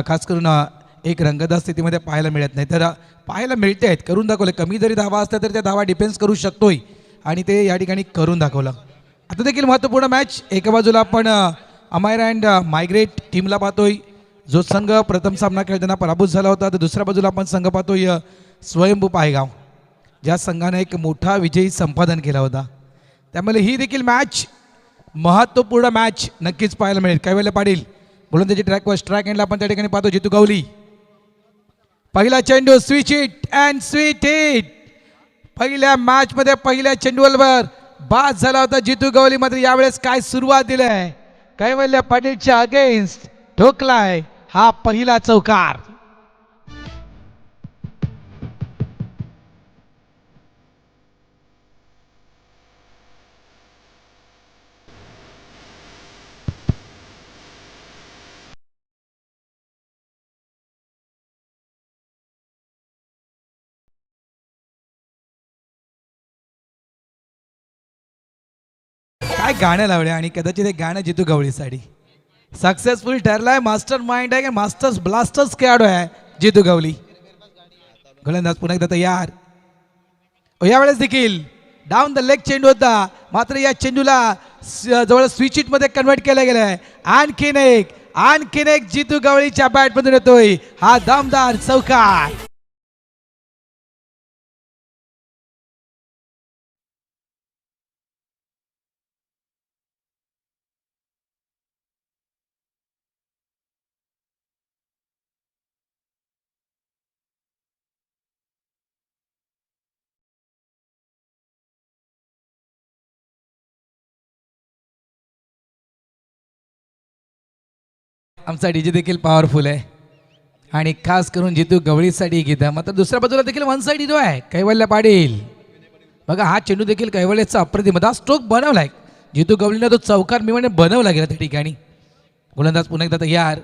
खास करून एक रंगतदार स्थितीमध्ये पाहायला मिळत नाही, तर पाहायला मिळते आहेत, करून दाखवले. कमी जरी धावा असल्या तरी त्या धावा डिफेन्स करू शकतोय आणि ते या ठिकाणी करून दाखवलं. आता देखील महत्त्वपूर्ण मॅच. एका बाजूला आपण अमायर अँड मायग्रेट टीमला पाहतोय, जो संघ प्रथम सामना खेळताना पराभूत झाला होता. तर दुसऱ्या बाजूला आपण संघ पाहतोय स्वयंभू पायगाव, ज्या संघाने एक मोठा विजयी संपादन केला होता. त्यामुळे ही देखील मॅच महत्त्वपूर्ण मॅच नक्कीच पाहायला मिळेल. कैवल्य पाटील गोलंदाजी ट्रॅकवर स्ट्राईक एंडला आपण त्या ठिकाणी पाहतो. जितू गवली पहिला चेंडू, switch it and sweet it. पहिल्या मॅच मध्ये पहिल्या चेंडूवर बाद झाला होता जितू गवली, मात्र यावेळेस काय सुरुवात दिलाय कैवल्य पाटीलच्या अगेन्स्ट, ठोकलाय हा पहिला चौकार. काय गाणं लावले आणि कदाचित हे गाणं जितू गवळीसाठी सक्सेसफुल ठरलाय. मास्टर माइंड आहे, मास्टर्स ब्लास्टर्स खेळाडू आहे जितू गवली. गोलंदाज पुन्हा एकदा तयार. यावेळेस देखील डाऊन द लेग चेंडू होता, मात्र या चेंडूला जवळ स्विच इट मध्ये कन्वर्ट केलं गेलंय. आणखीन एक जितू गवळीच्या बॅट मधून येतोय हा दमदार चौकार. आमचा डीजे देखील पॉवरफुल आहे आणि खास करून जितू गवळीसाठी गीत. मात्र दुसऱ्या बाजूला देखील वन साइड हिरो आहे कैवल्य पाटील. बघा हा चेंडू देखील कैवल्याचा अप्रतिम स्ट्रोक बनवलाय जितू गवळीने, तो चौकार मी म्हणे बनवला गेला त्या ठिकाणी. गोलंदाज पुन्हा एकदा तयार.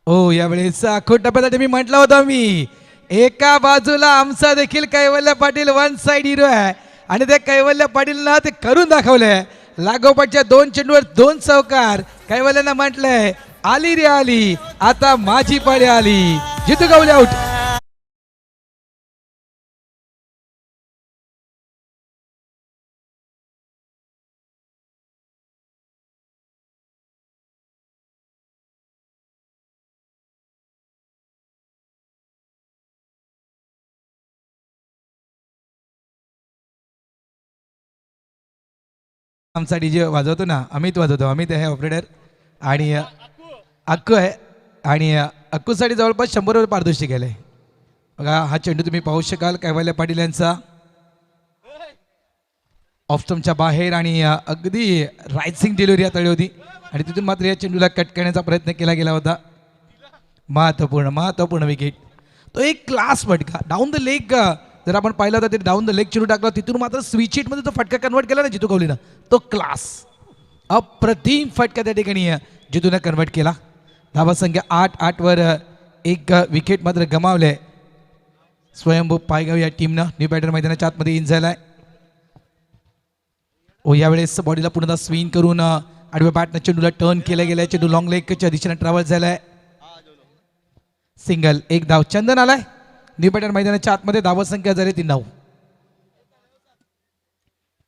ओ यावेळेस टप्प्यासाठी मी म्हटलं होतं, मी एका बाजूला आमचा देखील कैवल्य पाटील वन साइड हिरो आहे आणि ते कैवल्य पाटीलनं ते करून दाखवलंय. लागोपाठच्या दोन चेंडूवर दोन चौकार. कैवल्यानं म्हटलंय आली रे आली, आता माझी पाळी आली. जितू गवली आउट. आमचा डीजे वाजवतो ना, अमित वाजवतो. अमित आहे ऑपरेटर आणि अक्कू आहे आणि अक्कूसाठी जवळपास 100 पारितोषिक गेलंय. बघा हा चेंडू तुम्ही पाहू शकाल कैवल्य पाटील यांचा ऑफस्टमच्या बाहेर आणि अगदी रायसिंग डिलिव्हरी हाताळली होती आणि तिथून मात्र या चेंडूला कट करण्याचा प्रयत्न केला गेला होता. महत्वपूर्ण विकेट. तो एक क्लास फटका डाऊन द लेग जर आपण पाहिलं होता, ते डाऊन द लेग चेंडू टाकला, तिथून मात्र स्विच इट मध्ये तो फटका कन्वर्ट केला ना जितू गवलीनं, तो क्लास अप्रतिम फटका त्या ठिकाणी जितून कन्वर्ट केला. धावा संख्या 8 वर एक विकेट मात्र गमावले स्वयंभू पायगाव या टीमनं. न्यू बॅटर मैदानाच्या आतमध्ये इन झालाय. यावेळेस बॉडीला पुन्हा स्विंग करून आडव्या बॅटनं चेंडूला टर्न केला गेलाय. चेंडू लॉंग लेगच्या दिशेने ट्रॅव्हल झालाय. सिंगल, एक धाव. चंदन आलाय न्यू बॅटर मैदानाच्या आतमध्ये. धावा संख्या झाली 3 धाव.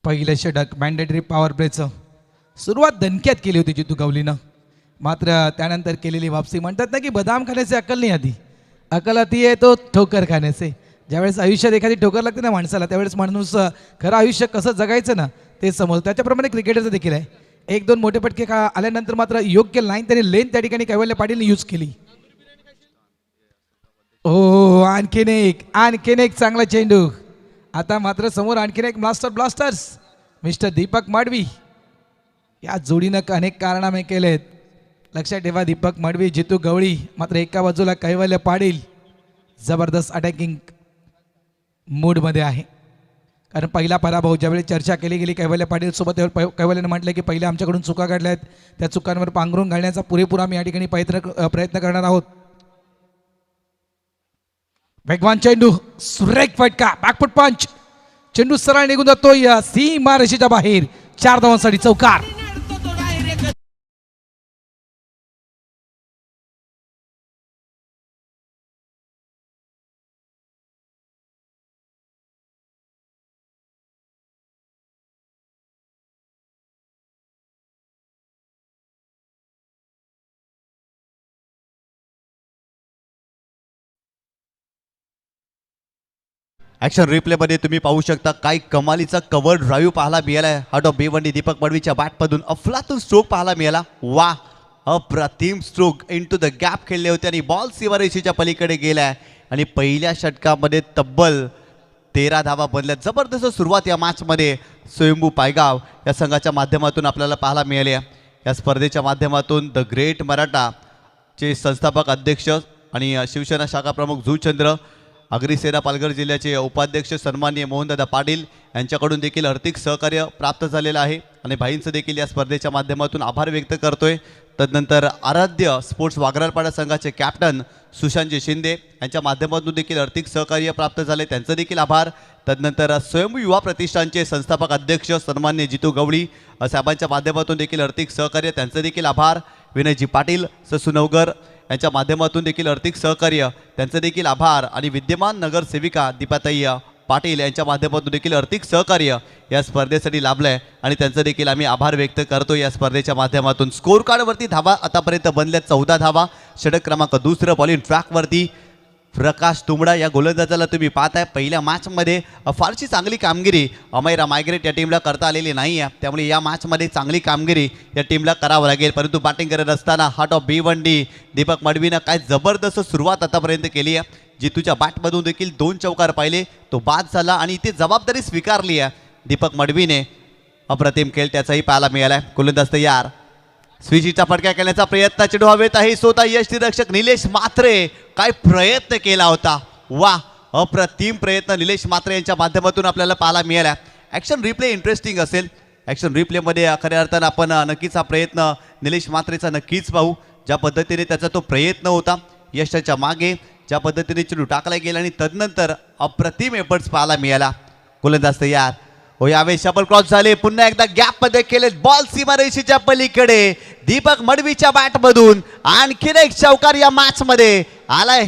पहिलं षटक मॅन्डेटरी पॉवर प्लेचं सुरुवात दणक्यात केली होती जितू गवलीनं, मात्र त्यानंतर केलेली वापसी. म्हणतात ना की बदाम खाण्याचे अक्कल नाही आधी, अक्कल आती आहे तो ठोकर खाण्याचे. ज्यावेळेस आयुष्यात एखादी ठोकर लागते ना माणसाला, त्यावेळेस माणूस खरं आयुष्य कसं जगायचं ना ते समजतं. त्याच्याप्रमाणे क्रिकेटरचं देखील आहे. 1-2 मोठे फटके आल्यानंतर मात्र योग्य लाईन त्याने लेन त्या ठिकाणी कैवल्य पाटीलने यूज केली. ओ आणखीन एक चांगला चेंडू. आता मात्र समोर आणखीन एक ब्लास्टर्स मिस्टर दीपक माडवी. या जोडीनं अनेक कारनामे केलेत. लक्षात ठेवा, दीपक माडवी, जितू गवळी. मात्र एका बाजूला कैवल्य पाटील जबरदस्त अटॅकिंग मूडमध्ये आहे. कारण पहिला पराभव ज्यावेळी चर्चा केली गेली कैवल्य पाटील सोबत, कैवल्याने म्हटलं की पहिले आमच्याकडून चुका घडल्या आहेत, त्या चुकांवर पांघरून घालण्याचा पुरेपूर आम्ही या ठिकाणी प्रयत्न करणार आहोत. वेगवान चेंडू, सुरेख फटका, बॅकफुट पंच. चेंडू सरळ निघून जातोय सीमारेषेच्या बाहेर. 4 धावांसाठी चौकार. ॲक्शन रिप्लेमध्ये तुम्ही पाहू शकता काय कमालीचा कव्हर ड्राईव्ह पाहायला मिळाला आहे. आउट ऑफ भिवंडी दीपक मडवीच्या बॅटमधून अफलातून स्ट्रोक पाहायला मिळाला. वा, अप्रतिम स्ट्रोक इनटू द गॅप खेळले होते आणि बॉल सीमारेषेच्या पलीकडे गेलाय आणि पहिल्या षटकामध्ये तब्बल 13 धावा बनल्या. जबरदस्त सुरुवात या मॅचमध्ये स्वयंभू पायगाव या संघाच्या माध्यमातून आपल्याला पाहायला मिळाली आहे. या स्पर्धेच्या माध्यमातून द ग्रेट मराठा चे संस्थापक अध्यक्ष आणि शिवसेना शाखा प्रमुख झूचंद्र, अग्रिसेना पालघर जिल्ह्याचे उपाध्यक्ष सन्माननीय मोहनदादा पाटील यांच्याकडून देखील आर्थिक सहकार्य प्राप्त झालेलं आहे आणि भाईंचं देखील या स्पर्धेच्या माध्यमातून आभार व्यक्त करतोय. तदनंतर आराध्य स्पोर्ट्स वागराळपाडा संघाचे कॅप्टन सुशांतजी शिंदे यांच्या माध्यमातून देखील आर्थिक सहकार्य प्राप्त झाले, त्यांचं देखील आभार. तदनंतर स्वयंभू युवा प्रतिष्ठानचे संस्थापक अध्यक्ष सन्माननीय जितू गवळी साहेबांच्या माध्यमातून देखील आर्थिक सहकार्य, त्यांचं देखील आभार. विनयजी पाटील ससुनवगर यांच्या माध्यमातून देखील आर्थिक सहकार्य, त्यांचं देखील आभार. आणि विद्यमान नगरसेविका दीपाताई पाटील यांच्या माध्यमातून देखील आर्थिक सहकार्य या स्पर्धेसाठी लाभलं आहे आणि त्यांचं देखील आम्ही आभार व्यक्त करतो. या स्पर्धेच्या माध्यमातून स्कोर कार्डवरती धावा आतापर्यंत बनल्या 14 धावा. षटक क्रमांक 2 बॉलिंग ट्रॅकवरती प्रकाश तुंबडा या गोलंदाजाला तुम्ही पाहताय. पहिल्या मॅचमध्ये फारशी चांगली कामगिरी अमैरा मायग्रेट या टीमला करता आलेली नाही आहे, त्यामुळे या मॅचमध्ये चांगली कामगिरी या टीमला करावं लागेल. परंतु बॅटिंग करत असताना हार्ट ऑफ भिवंडी दीपक मडवीनं काय जबरदस्त सुरुवात आतापर्यंत केली आहे. जितूच्या बॅटमधून देखील 2 चौकार पाहिले, तो बाद झाला आणि इथे जबाबदारी स्वीकारली आहे दीपक मडवीने. अप्रतिम खेळ त्याचाही पाहायला मिळाला आहे. गोलंदाज तयार, स्विचीचा फटका खेळण्याचा प्रयत्न, चेंडू हवेत आहे. स्वतः यष्टीरक्षक निलेश म्हात्रे काय प्रयत्न केला होता. वा, अप्रतिम प्रयत्न निलेश म्हात्रे यांच्या माध्यमातून आपल्याला पाहायला मिळाला. ॲक्शन रिप्ले इंटरेस्टिंग असेल. ॲक्शन रिप्लेमध्ये खऱ्या अर्थानं आपण नक्कीच हा प्रयत्न निलेश म्हात्रेचा नक्कीच पाहू. ज्या पद्धतीने त्याचा तो प्रयत्न होता यशाच्या मागे, ज्या पद्धतीने चेंडू टाकला गेला आणि तदनंतर अप्रतिम एफर्ट्स पाहायला मिळाला. गोलंदाज तयार हो, यावेळी शबल क्रॉस झाले. पुन्हा एकदा गॅप मध्ये केले, बॉल सीमारेषेच्या पलीकडे दीपक मडवीच्या बॅटमधून आणखीन एक चौकार या मॅच मध्ये आलाय.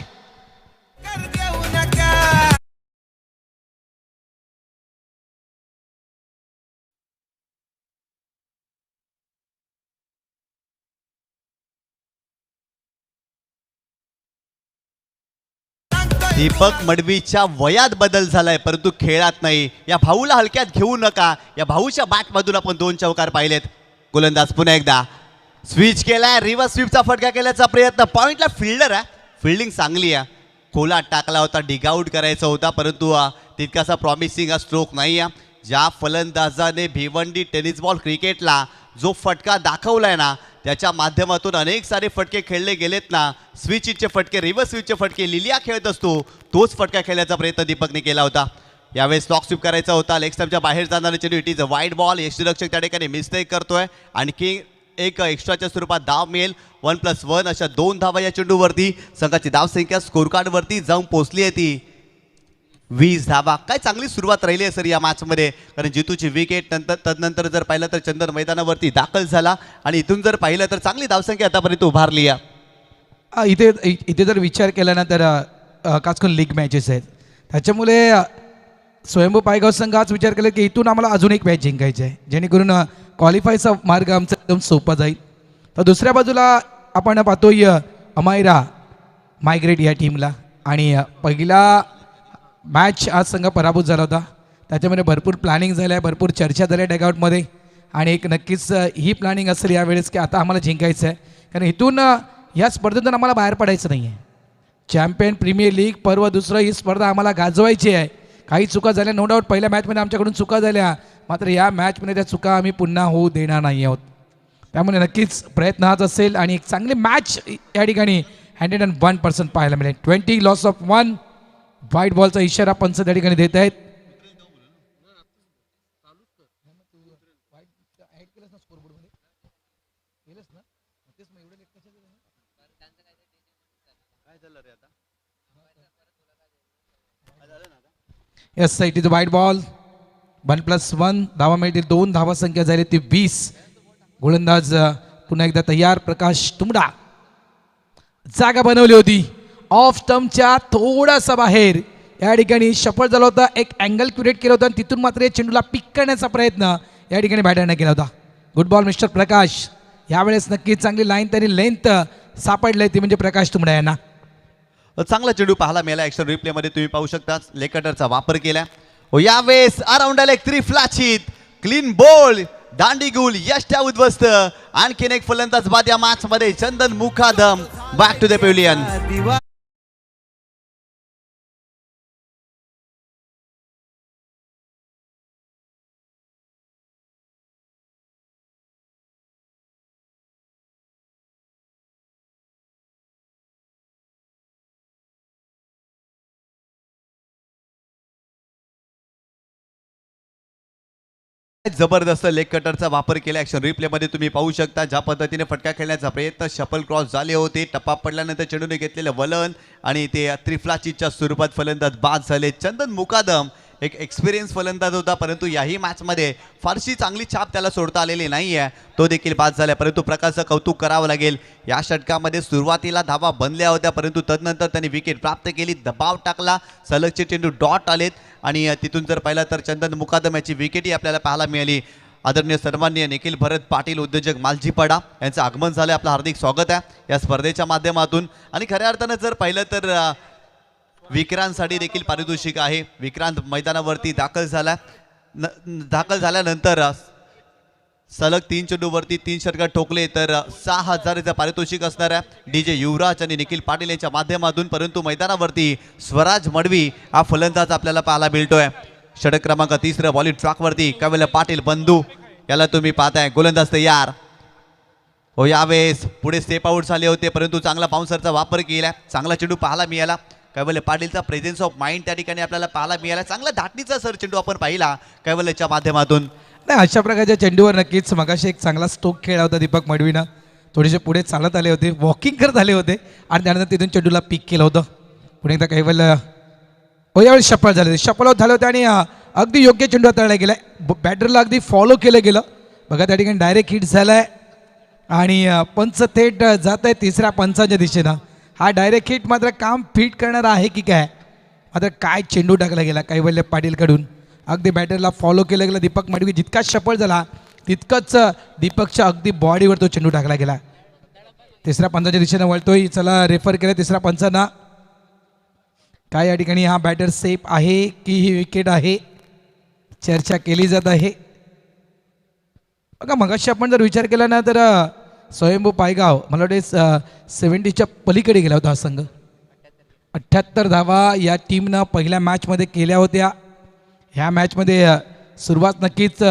दीपक मडवीच्या वयात बदल झालाय परंतु खेळात नाही. या भाऊला हलक्यात घेऊ नका. या भाऊच्या बॅटमधून आपण 2 चौकार पाहिलेत. गोलंदाज पुन्हा एकदा स्विच केलाय, रिव्हर्स स्वीपचा फटका केल्याचा प्रयत्न. पॉइंटला फिल्डर आहे, फिल्डिंग चांगली आहे. खोलात टाकला होता, डिग आउट करायचा होता, परंतु तितकासा प्रॉमिसिंग हा स्ट्रोक नाही आहे. ज्या फलंदाजाने भिवंडी टेनिस बॉल क्रिकेटला जो फटका दाखवलाय ना, त्याच्या माध्यमातून अनेक सारे फटके खेळले गेलेत ना. स्विचचे फटके, रिव्हर्स स्विचचे फटके लिलिया खेळत असतो, तोच फटका खेळण्याचा प्रयत्न दीपकने केला होता. यावेळेस स्टॉक स्वीप करायचा होता. लेग स्टंपच्या बाहेर जाणारा चेंडू, it is a wide ball. यष्टीरक्षक त्या ठिकाणी मिस्टेक करतोय. आणखी एक एक्स्ट्राच्या स्वरूपात धाव मिळेल. 1+1 अशा 2 धावा या चेंडूवरती. संघाची धावसंख्या स्कोर कार्डवरती जाऊन पोहोचली आहे ती 20 धावा. काय चांगली सुरुवात राहिली आहे सर या मॅचमध्ये, कारण जितूची विकेट नंतर तदनंतर जर पाहिलं तर चंदन मैदानावरती दाखल झाला आणि इथून जर पाहिलं तर चांगली धावसंख्या आतापर्यंत उभारली आहे. इथे जर विचार केला ना तर खास करून लीग मॅचेस आहेत, त्याच्यामुळे स्वयंभू पायगाव संघ आज विचार केला की इथून आम्हाला अजून एक मॅच जिंकायची आहे, जेणेकरून क्वालिफायचा मार्ग आमचा एकदम सोपा जाईल. तर दुसऱ्या बाजूला आपण पाहतोय अमायरा मायग्रेट या टीमला, आणि पहिला मॅच आज संघ पराभूत झाला होता. त्याच्यामध्ये भरपूर प्लॅनिंग झालं आहे, भरपूर चर्चा झाल्या डगआउटमध्ये, आणि एक नक्कीच ही प्लॅनिंग असेल यावेळेस की आता आम्हाला जिंकायचं आहे, कारण इथून या स्पर्धेतून आम्हाला बाहेर पडायचं नाही आहे. चॅम्पियन प्रीमियर लीग पर्व दुसरं ही स्पर्धा आम्हाला गाजवायची आहे. काही चुका झाल्या नो डाऊट, पहिल्या मॅचमध्ये आमच्याकडून चुका झाल्या, मात्र या मॅचमध्ये त्या चुका आम्ही पुन्हा होऊ देणार नाही आहोत. त्यामुळे नक्कीच प्रयत्न हाच असेल आणि एक चांगली मॅच या ठिकाणी 101% पाहायला मिळेल. 20 लॉस ऑफ 1 व्हाईट बॉलचा इशारा पंच त्या ठिकाणी देत आहेत. Yes, it is white ball. 1+1 धावा मिळतील. 2 धावा संख्या झाली ती 20. गोलंदाज पुन्हा एकदा तयार. प्रकाश तुंबडा जागा बनवली होती ऑफ स्टंपच्या थोडासा बाहेर, या ठिकाणी शफल झाला होता, एक अँगल क्रिएट केला होता आणि तिथून मात्र या चेंडूला पिक करण्याचा प्रयत्न या ठिकाणी बॅटरने केला होता. गुड बॉल मिस्टर प्रकाश. यावेळेस नक्कीच चांगली लाईन त्यांनी लेंथ सापडली ती म्हणजे प्रकाश तुंबडा यांना. चांगला चेंडू पाहायला मिळाला. ऍक्शन रिप्लेमध्ये तुम्ही पाहू शकता लेग कटरचा वापर केला. यावेळेस अराउंड लेग 3 फ्लॅचित क्लीन बॉल दांडी गुल यष्ट्या उद्ध्वस्त. आणखीन एक फलंदाज बाद या मॅच मध्ये चंदन मुखादम बॅक टू द पेव्हिलियन. जबरदस्त लेग कटरचा वापर केला. ऍक्शन रिप्ले मध्ये तुम्ही पाहू शकता ज्या पद्धतीने फटका खेळण्याचा प्रयत्न शफल क्रॉस झाले होते. टप्पा पडल्यानंतर चेंडूने घेतलेलं वलन आणि ते त्रिफ्लाचीच्या स्वरूपात फलंदाज बाद झाले. चंदन मुकादम एक एक्सपिरियन्स फलंदाज होता, परंतु याही मॅचमध्ये फारशी चांगली छाप त्याला सोडता आलेली नाही आहे. तो देखील बाद झाला. परंतु प्रकाशचं कौतुक करावं लागेल. या षटकामध्ये सुरुवातीला धावा बनल्या होत्या, परंतु तदनंतर त्यांनी विकेट प्राप्त केली, दबाव टाकला, सलगचे चेंडू डॉट आलेत आणि तिथून जर पाहिलं तर चंदन मुकादम याची विकेटही आपल्याला पाहायला मिळाली. आदरणीय सन्माननीय निखिल भरत पाटील उद्योजक मालजीपाडा यांचं आगमन झालं. आपलं हार्दिक स्वागत आहे या स्पर्धेच्या माध्यमातून. आणि खऱ्या अर्थानं जर पाहिलं तर विक्रांतसाठी देखील पारितोषिक आहे. विक्रांत मैदानावरती दाखल झाल्यानंतर सलग 3 चेंडूवरती 3 षटकार ठोकले तर 6,000चं पारितोषिक असणार आहे डीजे युवराज आणि निखिल पाटील यांच्या माध्यमातून. परंतु मैदानावरती स्वराज मडवी हा फलंदाज आपल्याला पाहायला मिळतोय. षटक क्रमांक 3 बॉलिंग ट्रॅकवरती कवेल पाटील बंधू याला तुम्ही पाहताय. गोलंदाज तयार. यावेळेस पुढे स्टेप आउट झाले होते, परंतु चांगला बाउन्सरचा वापर केला. चांगला चेंडू पाहायला मिळाला. कैवल्य पाटीलचा प्रेझेन्स ऑफ माइंड त्या ठिकाणी आपल्याला पाहायला मिळाला. चांगला धाटणीचा सर चेंडू आपण पाहिला कैवल्यच्या माध्यमातून. नाही, अशा प्रकारच्या चेंडूवर नक्कीच मगाशी एक चांगला स्ट्रोक खेळला होता दीपक मडवीनं. थोडेसे पुढे चालत आले होते, वॉकिंग करत आले होते आणि त्यानंतर तिथून चेंडूला पिक केलं होतं. पुढे एकदा कैवल्य यावेळी शफल झाले, शफल आउट झाले होते आणि अगदी योग्य चेंडू हाताळला गेलाय. बॅटरला अगदी फॉलो केलं गेलं. बघा त्या ठिकाणी डायरेक्ट हिट झालाय आणि पंच थेट जात आहे तिसऱ्या पंचाच्या दिशेनं. हा डायरेक्ट हिट मात्र काम फिट करणारा आहे की काय, मात्र काय चेंडू टाकला गेला कैवल्य पाटीलकडून. अगदी बॅटरला फॉलो केलं गेलं. दीपक मडवी जितका सफल झाला तितकंच दीपकच्या अगदी बॉडीवर तो चेंडू टाकला गेला. तिसऱ्या पंचाच्या दिशेनं वळतोय. चला रेफर केलं तिसऱ्या पंचांना. काय या ठिकाणी हा बॅटर सेफ आहे की ही विकेट आहे, चर्चा केली जात आहे. बघा मगाशी आपण जर विचार केला ना तर स्वयंभू पायगाव मला वाटते 70च्या पलीकडे गेला होता हा संघ. 78 धावा या टीमनं पहिल्या मॅचमध्ये केल्या होत्या. ह्या मॅचमध्ये सुरुवात नक्कीच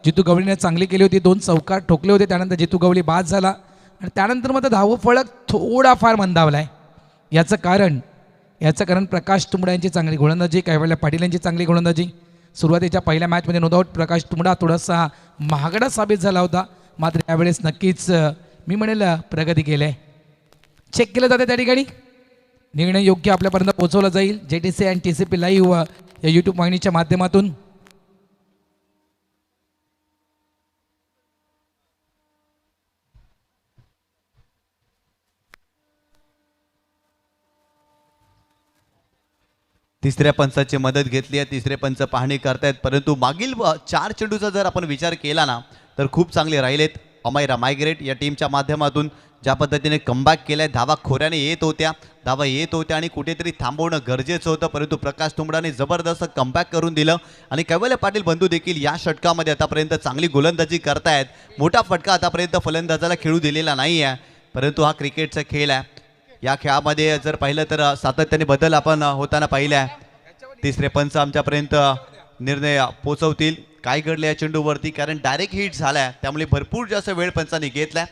जितू गवळीने चांगली केली होती. 2 चौकार ठोकले होते. त्यानंतर जितू गवळी बाद झाला आणि त्यानंतर मात्र धाव फलक थोडाफार मंदावला आहे. याचं कारण प्रकाश तुंबडा यांची चांगली गोलंदाजी, कैवल्य पाटील यांची चांगली गोलंदाजी. सुरुवातीच्या पहिल्या मॅचमध्ये नो डाऊट प्रकाश तुंबडा थोडासा महागडा साबित झाला होता, मात्र यावेळेस नक्कीच मी म्हणेल प्रगती केली आहे. चेक केलं जाते त्या ठिकाणी. निर्णय योग्य आपल्यापर्यंत पोहोचवला जाईल JTC आणि TCP लाईव्ह या यूट्यूब वाहिनीच्या माध्यमातून. तिसऱ्या पंचाची मदत घेतली आहे. तिसरे पंच पाहणी करतायत, परंतु मागील 4 चेंडूचा जर आपण विचार केला ना तर खूप चांगले राहिलेत. अमायरा मायग्रेट या टीमच्या माध्यमातून ज्या पद्धतीने कमबॅक केलाय, धावा खोऱ्याने येत होत्या आणि कुठेतरी थांबवणं गरजेचं होतं, परंतु प्रकाश तुंबडाने जबरदस्त कमबॅक करून दिलं. आणि कैवल्य पाटील बंधू देखील या षटकामध्ये आतापर्यंत चांगली गोलंदाजी करतायत. मोठा फटका आतापर्यंत फलंदाजाला खेळू दिलेला नाही आहे, परंतु हा क्रिकेटचा खेळ आहे. या खेळामध्ये जर पाहिलं तर सातत्याने बदल आपण होताना पाहिला आहे. तिसरे पंच आमच्यापर्यंत निर्णय पोचवतील काय घडलं या चेंडूवरती, कारण डायरेक्ट हिट झालाय, त्यामुळे भरपूर जास्त वेळ पंचांनी घेतलाय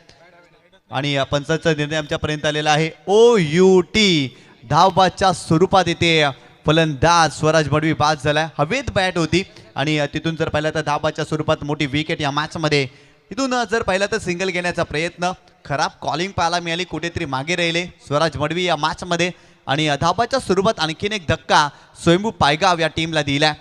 आणि पंचांचा निर्णय आमच्यापर्यंत आलेला आहे. OUT धावबादच्या स्वरूपात येते. फलंदाज स्वराज मडवी बाद झालाय. हवेत बॅट होती आणि तिथून जर पाहिलं तर धावबादच्या स्वरूपात मोठी विकेट या मॅचमध्ये. इथून जर पाहिलं तर सिंगल घेण्याचा प्रयत्न, खराब कॉलिंग पाहायला मिळाली, कुठेतरी मागे राहिले स्वराज मडवी या मॅचमध्ये आणि धावबादच्या स्वरूपात आणखीन एक धक्का स्वयंभू पायगाव या टीमला दिलाय.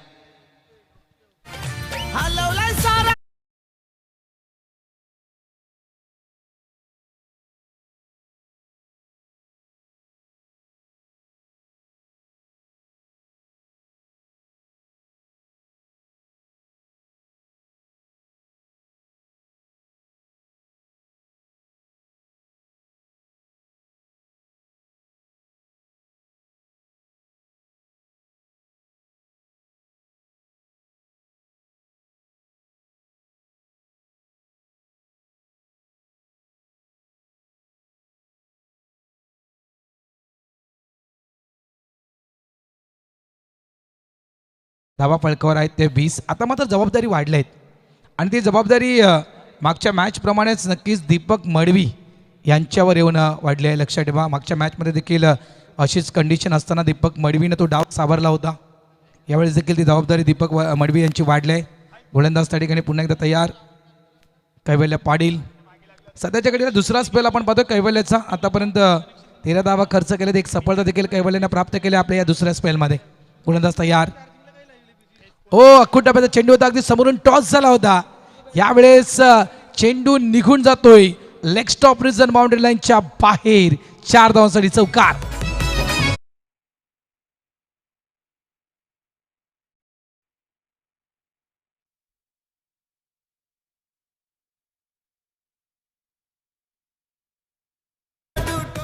धावा फलकावर आहेत ते 20. आता मात्र जबाबदारी वाढल्या आहेत आणि ती जबाबदारी मागच्या मॅचप्रमाणेच नक्कीच दीपक मडवी यांच्यावर येऊन वाढली आहे. लक्षात ठेवा, मागच्या मॅचमध्ये देखील अशीच कंडिशन असताना दीपक मडवीनं तो डाव सावरला होता. यावेळेस देखील ती जबाबदारी दीपक मडवी यांची वाढली आहे. गोलंदाज त्या ठिकाणी पुन्हा एकदा तयार. कैवल्य पाटील सध्याच्या घडीला दुसरा स्पेल आपण पाहतो कैवल्याचा. आतापर्यंत 13 धावा खर्च केलेत, एक सफलता देखील कैवल्याने प्राप्त केली आपल्या या दुसऱ्या स्पेलमध्ये. गोलंदाज तयार. अख्खूट टप्प्याचा चेंडू होता, अगदी समोरून टॉस झाला होता. यावेळेस चेंडू निघून जातोय लेग स्टॉप रिजन बाउंड्री लाईनच्या बाहेर. 4 धावांसाठी चौकार.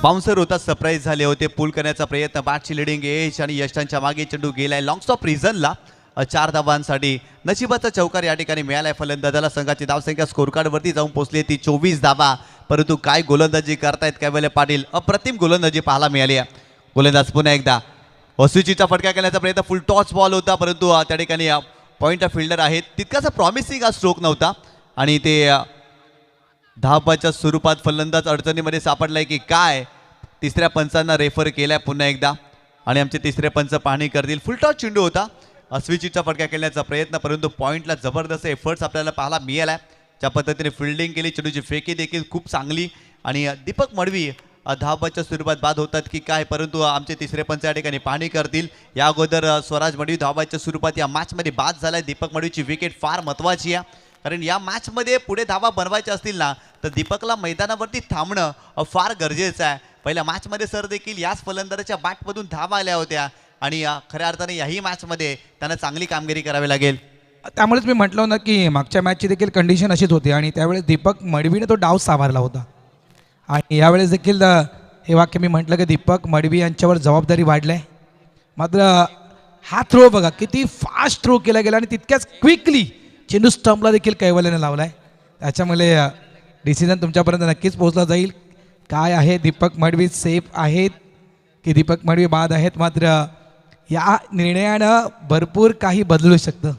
बाउन्सर होता, सरप्राईज झाले होते. पूल करण्याचा प्रयत्न, बॅटची लिडिंग एज आणि यशांच्या मागे चेंडू गेलाय लॉंग स्टॉप रिझनला. 4 धावांसाठी नशिबाचा चौकार या ठिकाणी मिळालाय फलंदाजाला. संघाची धावसंख्या स्कोर कार्डवरती जाऊन पोहोचली ती 24 धावा. परंतु काय गोलंदाजी करतायत कैवल्य पाटील, अप्रतिम गोलंदाजी पाहायला मिळाली आहे. गोलंदाज पुन्हा एकदा ऑस्विचीचा फटका करण्याचा प्रयत्न, फुल टॉच बॉल होता परंतु त्या ठिकाणी पॉईंट ऑफ फिल्डर आहेत. तितकासा प्रॉमिसिंग हा स्ट्रोक नव्हता आणि ते धावाच्या स्वरूपात फलंदाज अडचणीमध्ये सापडलाय की काय. तिसऱ्या पंचांना रेफर केलाय पुन्हा एकदा आणि आमचे तिसरे पंच पाहणी करतील. फुल टॉच चेंडू होता, अस्विचीचा फटका खेळण्याचा प्रयत्न परंतु पॉईंटला जबरदस्त एफर्ट्स आपल्याला पाहायला मिळाला. ज्या पद्धतीने फिल्डिंग केली, चेंडूची फेकी देखील खूप चांगली आणि दीपक मडवी धावाच्या स्वरूपात बाद होतात की काय, परंतु आमचे तिसरे पंच या ठिकाणी पाहणी करतील. या अगोदर स्वराज मडवी धावाच्या स्वरूपात या मॅचमध्ये बाद झालाय. दीपक मडवीची विकेट फार महत्त्वाची आहे कारण या मॅचमध्ये पुढे धावा बनवायच्या असतील ना तर दीपकला मैदानावरती थांबणं फार गरजेचं आहे. पहिल्या मॅचमध्ये सर देखील याच फलंदाजाच्या बॅटमधून धावा आल्या होत्या आणि खऱ्या अर्थाने याही मॅचमध्ये त्यांना चांगली कामगिरी करावी लागेल. त्यामुळेच मी म्हटलं ना की मागच्या मॅचची देखील कंडिशन अशीच होती आणि त्यावेळेस दीपक मडवीने तो डाव सावरला होता आणि यावेळेस देखील हे वाक्य मी म्हटलं की दीपक मडवी यांच्यावर जबाबदारी वाढली आहे. मात्र हा थ्रो बघा किती फास्ट थ्रो केला गेला आणि तितक्याच क्विकली चेंडू स्टंपला देखील कैवल्याने लावला आहे. त्याच्यामुळे डिसिजन तुमच्यापर्यंत नक्कीच पोहोचला जाईल. काय आहे, दीपक मडवी सेफ आहेत की दीपक मडवी बाद आहेत. मात्र या निर्णयानं भरपूर काही बदलू शकतं.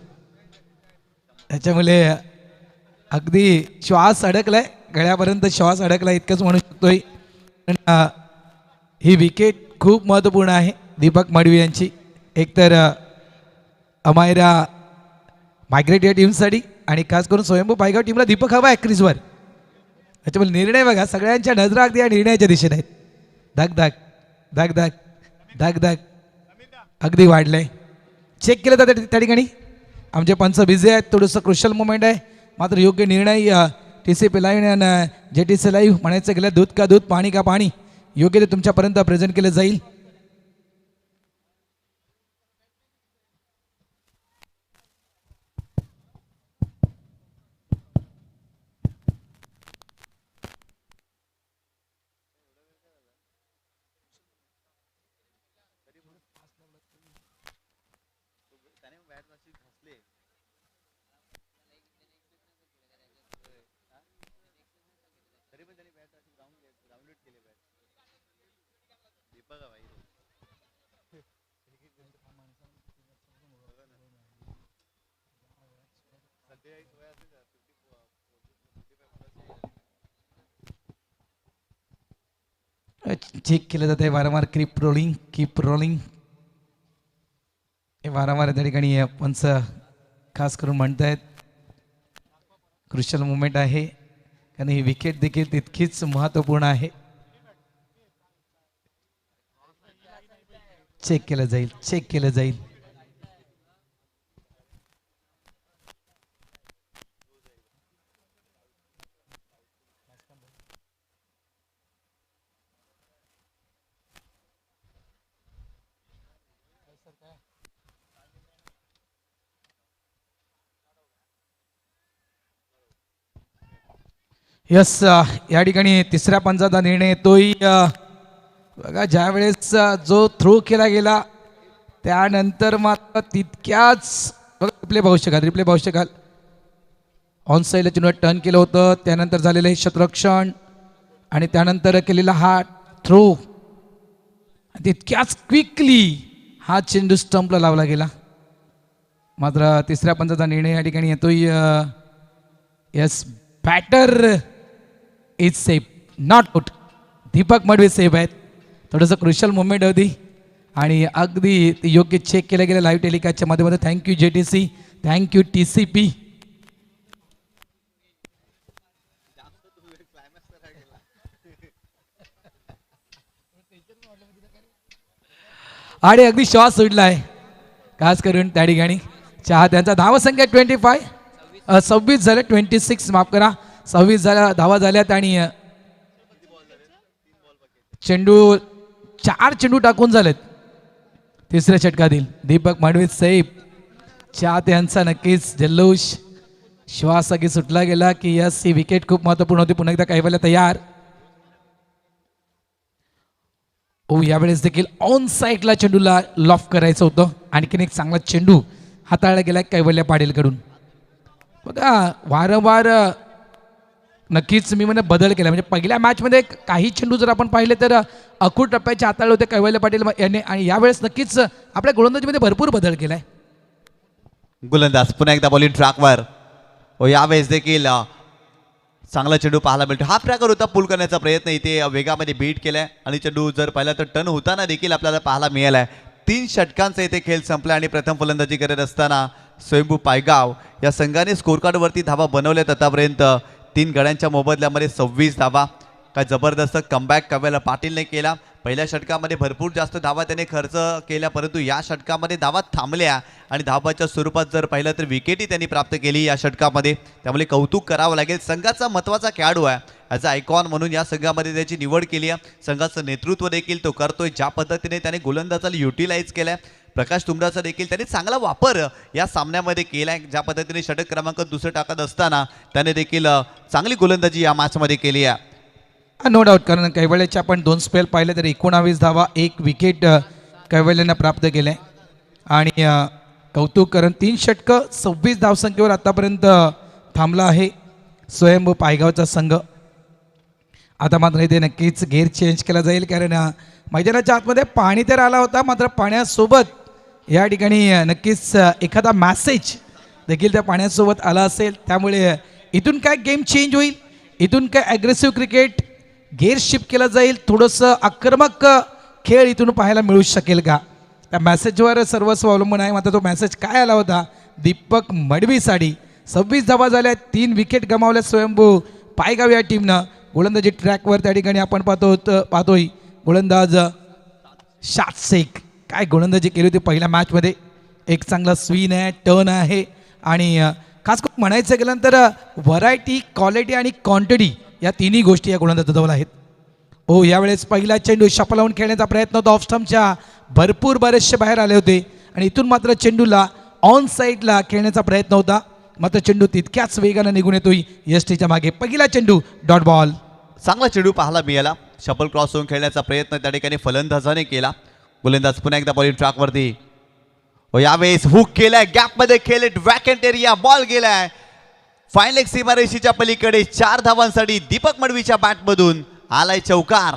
त्याच्यामुळे अगदी श्वास अडकलाय, गळ्यापर्यंत श्वास अडकला इतकंच म्हणू शकतोय. पण ही विकेट खूप महत्त्वपूर्ण आहे दीपक मडवी यांची. एकतर अमायरा मायग्रेट या टीमसाठी आणि खास करून स्वयंभू पायगाव टीमला दीपक हवा आहे क्रीजवर. त्याच्यामुळे निर्णय बघा, सगळ्यांच्या नजरा अगदी या निर्णयाच्या दिशेने आहेत. धक धक धक धक धक धक अगदी वाढलंय. चेक केलं तर त्या ठिकाणी आमचे पंच बिझी आहेत, थोडंसं क्रुशल मुवमेंट आहे. मात्र योग्य निर्णय TCP लाईव्ह आणि JTC लाईव्ह म्हणायचं गेलं दूध का दूध पाणी का पाणी योग्य ते तुमच्यापर्यंत प्रेझेंट केलं जाईल. चेक केलं जाते वारंवार. कीप रोलिंग हे वारंवार त्या ठिकाणी पंच खास करून म्हणतायत. क्रुशियल मुवमेंट आहे कारण ही विकेट देखील तितकीच महत्त्वपूर्ण आहे. चेक केलं जाईल. यस, या ठिकाणी तिसऱ्या पंचाचा निर्णय येतोय. बघा ज्या वेळेस जो थ्रो केला गेला त्यानंतर मात्र तितक्याच रिप्ले पाहू शकाल ऑन साईडला चेंडू टर्न केलं होतं, त्यानंतर झालेलं हे क्षेत्ररक्षण आणि त्यानंतर केलेला हा थ्रो तितक्याच क्विकली हा चेंडू स्टंपला लावला गेला. मात्र तिसऱ्या पंचाचा निर्णय या ठिकाणी येतोय. Yes, batter is safe, not out. Deepak Madavi safe आहेत. थोडंसं क्रुशल मुवमेंट होती आणि अगदी योग्य चेक केलं गेलं लाईव्ह टेलिकास्टच्या माध्यमातून. Thank you JTC, thank you TCP. आणि अगदी श्वास सुटलाय खास करून त्या ठिकाणी चाहत्यांचा. धावसंख्या 26 झाल्या, 26 माफ करा, 26 झाल्या धावा झाल्यात आणि चेंडू 4 चेंडू टाकून झालेत तिसऱ्या षटकातील. दीपक मडवी सेफ. चाहत्यांचा नक्कीच जल्लोष. श्वास अगदी सुटला गेला की यस, ही विकेट खूप महत्वपूर्ण होती. पुन्हा एकदा कैवायला तयार. ओ, यावेळेस देखील ऑन साईडला चेंडूला लॉफ करायचं होतं. आणखीन एक चांगला चेंडू हाताळला गेला कैवल्य पाटीलकडून. बघा वारंवार नक्कीच मी म्हणा बदल केला. म्हणजे पहिल्या मॅचमध्ये काही चेंडू जर आपण पाहिले तर अखूट टप्प्याचे हाताळले होते कैवल्य पाटील याने, आणि यावेळेस नक्कीच आपल्या गोलंदाजीमध्ये भरपूर बदल केलाय. गोलंदाज पुन्हा एकदा बॉलिंग ट्रॅकवर. व यावेळेस देखील चांगला चेंडू पाहायला मिळतो. हा प्रकार होता पुल करण्याचा प्रयत्न इथे वेगामध्ये बीट केलाय आणि चेंडू जर पाहिला तर टर्न होताना देखील आपल्याला पाहायला मिळालाय. 3 षटकांचा इथे खेळ संपला आणि प्रथम फलंदाजी करत असताना स्वयंभू पायगाव या संघाने स्कोर कार्डवरती धावा बनवल्यात आतापर्यंत. 3 गड्यांच्या मोबदल्यामध्ये 26 धावा. काय जबरदस्त कमबॅक कैवल्य पाटीलने केला. पहिल्या षटकामध्ये भरपूर जास्त धावा त्याने खर्च केल्या, परंतु या षटकामध्ये धावा थांबल्या आणि धावाच्या स्वरूपात जर पाहिलं तर विकेटही त्यांनी प्राप्त केली या षटकामध्ये. त्यामुळे कौतुक करावं लागेल. संघाचा महत्त्वाचा खेळाडू आहे, ॲज अ आयकॉन म्हणून या संघामध्ये त्याची निवड केली आहे. संघाचं नेतृत्व देखील तो करतोय. ज्या पद्धतीने त्याने गोलंदाजाला युटिलाइज केलंय, प्रकाश तुंबराचा देखील त्यांनी चांगला वापर या सामन्यामध्ये केलाय. ज्या पद्धतीने षटक क्रमांक 2 टाकत असताना त्याने देखील चांगली गोलंदाजी या मॅचमध्ये केली आहे. नो डाऊट, कारण कैवल्याचे आपण 2 स्पेल पाहिले तर 19 धावा 1 विकेट कैवल्यानं प्राप्त केले. आणि कौतुक, कारण 3 षटकं 26 धावसंख्येवर आतापर्यंत थांबला आहे स्वयंभू पायगावचा संघ. आता मात्र इथे नक्कीच गेअर चेंज केला जाईल, कारण मैदानाच्या आतमध्ये पाणी तर आला होता, मात्र पाण्यासोबत या ठिकाणी नक्कीच एखादा मॅसेज देखील त्या पाण्यासोबत आला असेल. त्यामुळे इथून काय गेम चेंज होईल, इथून काय ॲग्रेसिव्ह क्रिकेट गेअर शिफ्ट केला जाईल, थोडंसं आक्रमक खेळ इथून पाहायला मिळू शकेल का, त्या मेसेजवर सर्वस्व अवलंबून आहे. मात्र तो मेसेज काय आला होता दीपक मडवीसाठी. 26 धावा झाल्या, 3 विकेट गमावल्या स्वयंभू पायगाव या टीमनं. गोलंदाजी ट्रॅकवर त्या ठिकाणी आपण पाहतोय गोलंदाज शाद शेख. काय गोलंदाजी केली होती पहिल्या मॅचमध्ये. एक चांगला स्विन आहे, टर्न आहे, आणि खास करून म्हणायचं गेलं तर व्हरायटी, क्वालिटी आणि क्वांटिटी या तिन्ही गोष्टी या गोलंदाजाजवळ आहेत. हो, यावेळेस पहिला चेंडू शपल लावून खेळण्याचा प्रयत्न होता. ऑफ स्टंपच्या भरपूर बरेचसे बाहेर आले होते आणि इथून मात्र चेंडूला ऑन साईडला खेळण्याचा प्रयत्न होता. मात्र चेंडू तितक्याच वेगानं निघून येतोय यष्टीच्या मागे. पहिला चेंडू डॉट बॉल. चांगला चेंडू पाहायला मिळाला. शपल क्रॉस होऊन खेळण्याचा प्रयत्न त्या ठिकाणी फलंदाजाने केला. गोलंदाज पुन्हा एकदा बॉलिंग ट्रॅकवरती. व यावेळेस हुक केलाय, गॅपमध्ये खेळत वॅकंट एरिया, बॉल गेलाय फाईन लेग सीमारेषेच्या पलीकडे. 4 धावांसाठी दीपक मडवीच्या बॅटमधून आलाय चौकार.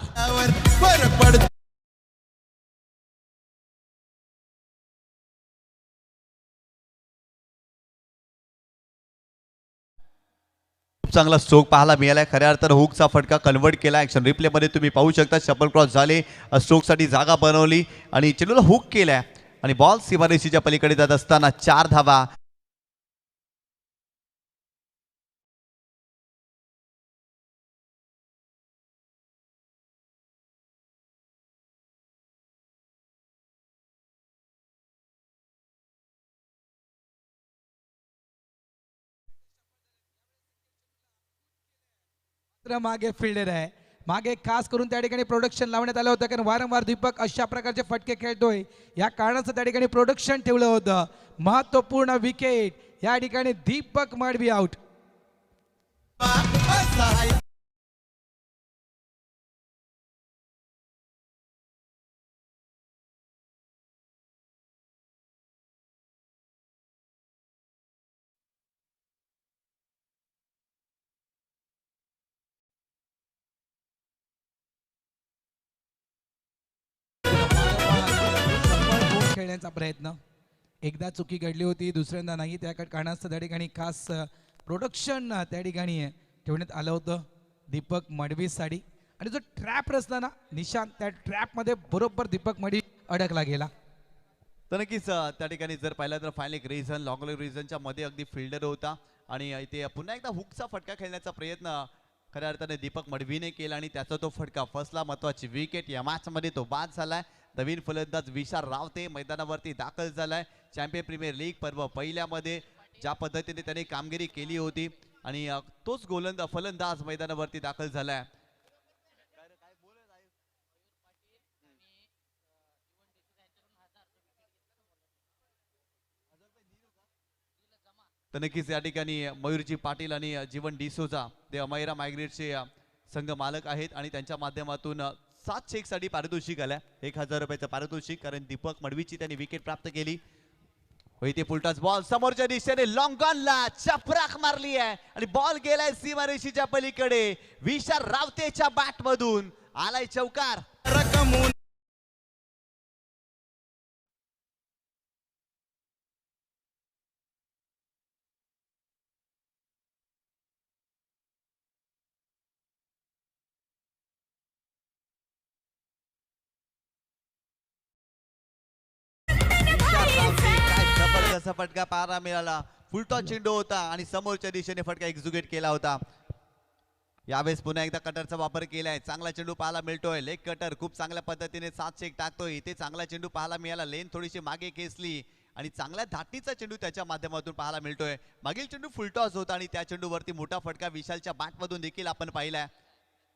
खूप चांगला स्ट्रोक पाहायला मिळालाय. खऱ्या अर्थानं हुकचा फटका कन्वर्ट केला. ॲक्शन रिप्लेमध्ये तुम्ही पाहू शकता. शपल क्रॉस झाले, स्ट्रोकसाठी जागा बनवली आणि चेंडूला हुक केलाय आणि बॉल सीमारेषेच्या पलीकडे जात असताना 4 धावा. मागे फिल्डर आहे, मागे खास करून त्या ठिकाणी प्रोडक्शन लावण्यात आलं होतं, कारण वारंवार दीपक अशा प्रकारचे फटके खेळतोय. या कारणाचं त्या ठिकाणी प्रोडक्शन ठेवलं होतं. महत्वपूर्ण विकेट या ठिकाणी दीपक मडवी आउट. खेळण्याचा प्रयत्न एकदा चुकी घडली होती, दुसऱ्यांदा नाही. त्या कारणास्तव त्या ठिकाणी खास प्रोडक्शन त्या ठिकाणी ठेवण्यात आलं होतं दीपक मडवीसाठी. आणि जो ट्रॅप रचला ना निशांत, त्या ट्रॅपमध्ये बरोबर दीपक मडवी अडकला गेला. तर नक्कीच त्या ठिकाणी जर पाहिलं तर फायनल एक रिझन लॉंग रिझनच्या मध्ये अगदी फिल्डर होता आणि इथे पुन्हा एकदा हुकचा फटका खेळण्याचा प्रयत्न खऱ्या अर्थाने दीपक मडवीने केला आणि त्याचा तो फटका फसला. महत्वाची विकेट या मॅच मध्ये तो बाद झालाय. नवीन फलंदाज विशाल रावते मैदानावरती दाखल झालाय. चॅम्पियन प्रीमियर लीग पर्व पहिल्यामध्ये ज्या पद्धतीने त्याने कामगिरी केली होती आणि तोच फलंदाज मैदानावरती दाखल झालाय. तर नक्कीच या ठिकाणी मयूरजी पाटील आणि जीवन डिसोजा ते अमायरा मायग्रेटचे संघ मालक आहेत आणि त्यांच्या माध्यमातून 7 चेकसाठी पारितोषिक आल्या. 1000 रुपयाचं पारितोषिक, कारण दीपक मडवीची त्यांनी विकेट प्राप्त केली. इथे पुलटाच बॉल समोरच्या दिशेने लॉंग गॉनला चपराक मारली आहे आणि बॉल गेलाय सीमारेषेच्या पलीकडे. विशाल रावतेच्या बॅट मधून आलाय चौकार. जबरदस्त फटका पाहायला मिळाला. फुलटॉस चेंडू होता आणि समोरच्या दिशेने फटका एक्झिक्यूट केला होता. यावेळेस पुन्हा एकदा कटरचा वापर केलाय. चांगला चेंडू पाहायला मिळतोय. लेग कटर खूप चांगल्या पद्धतीने 7 चेक टाकतोय. इथे चांगला चेंडू पाहायला मिळाला. लेन थोडीशी मागे खेचली आणि चांगल्या धाटीचा चेंडू त्याच्या माध्यमातून पाहायला मिळतोय. मागील चेंडू फुलटॉस होता आणि त्या चेंडूवरती मोठा फटका विशालच्या बॅटमधून देखील आपण पाहिलाय.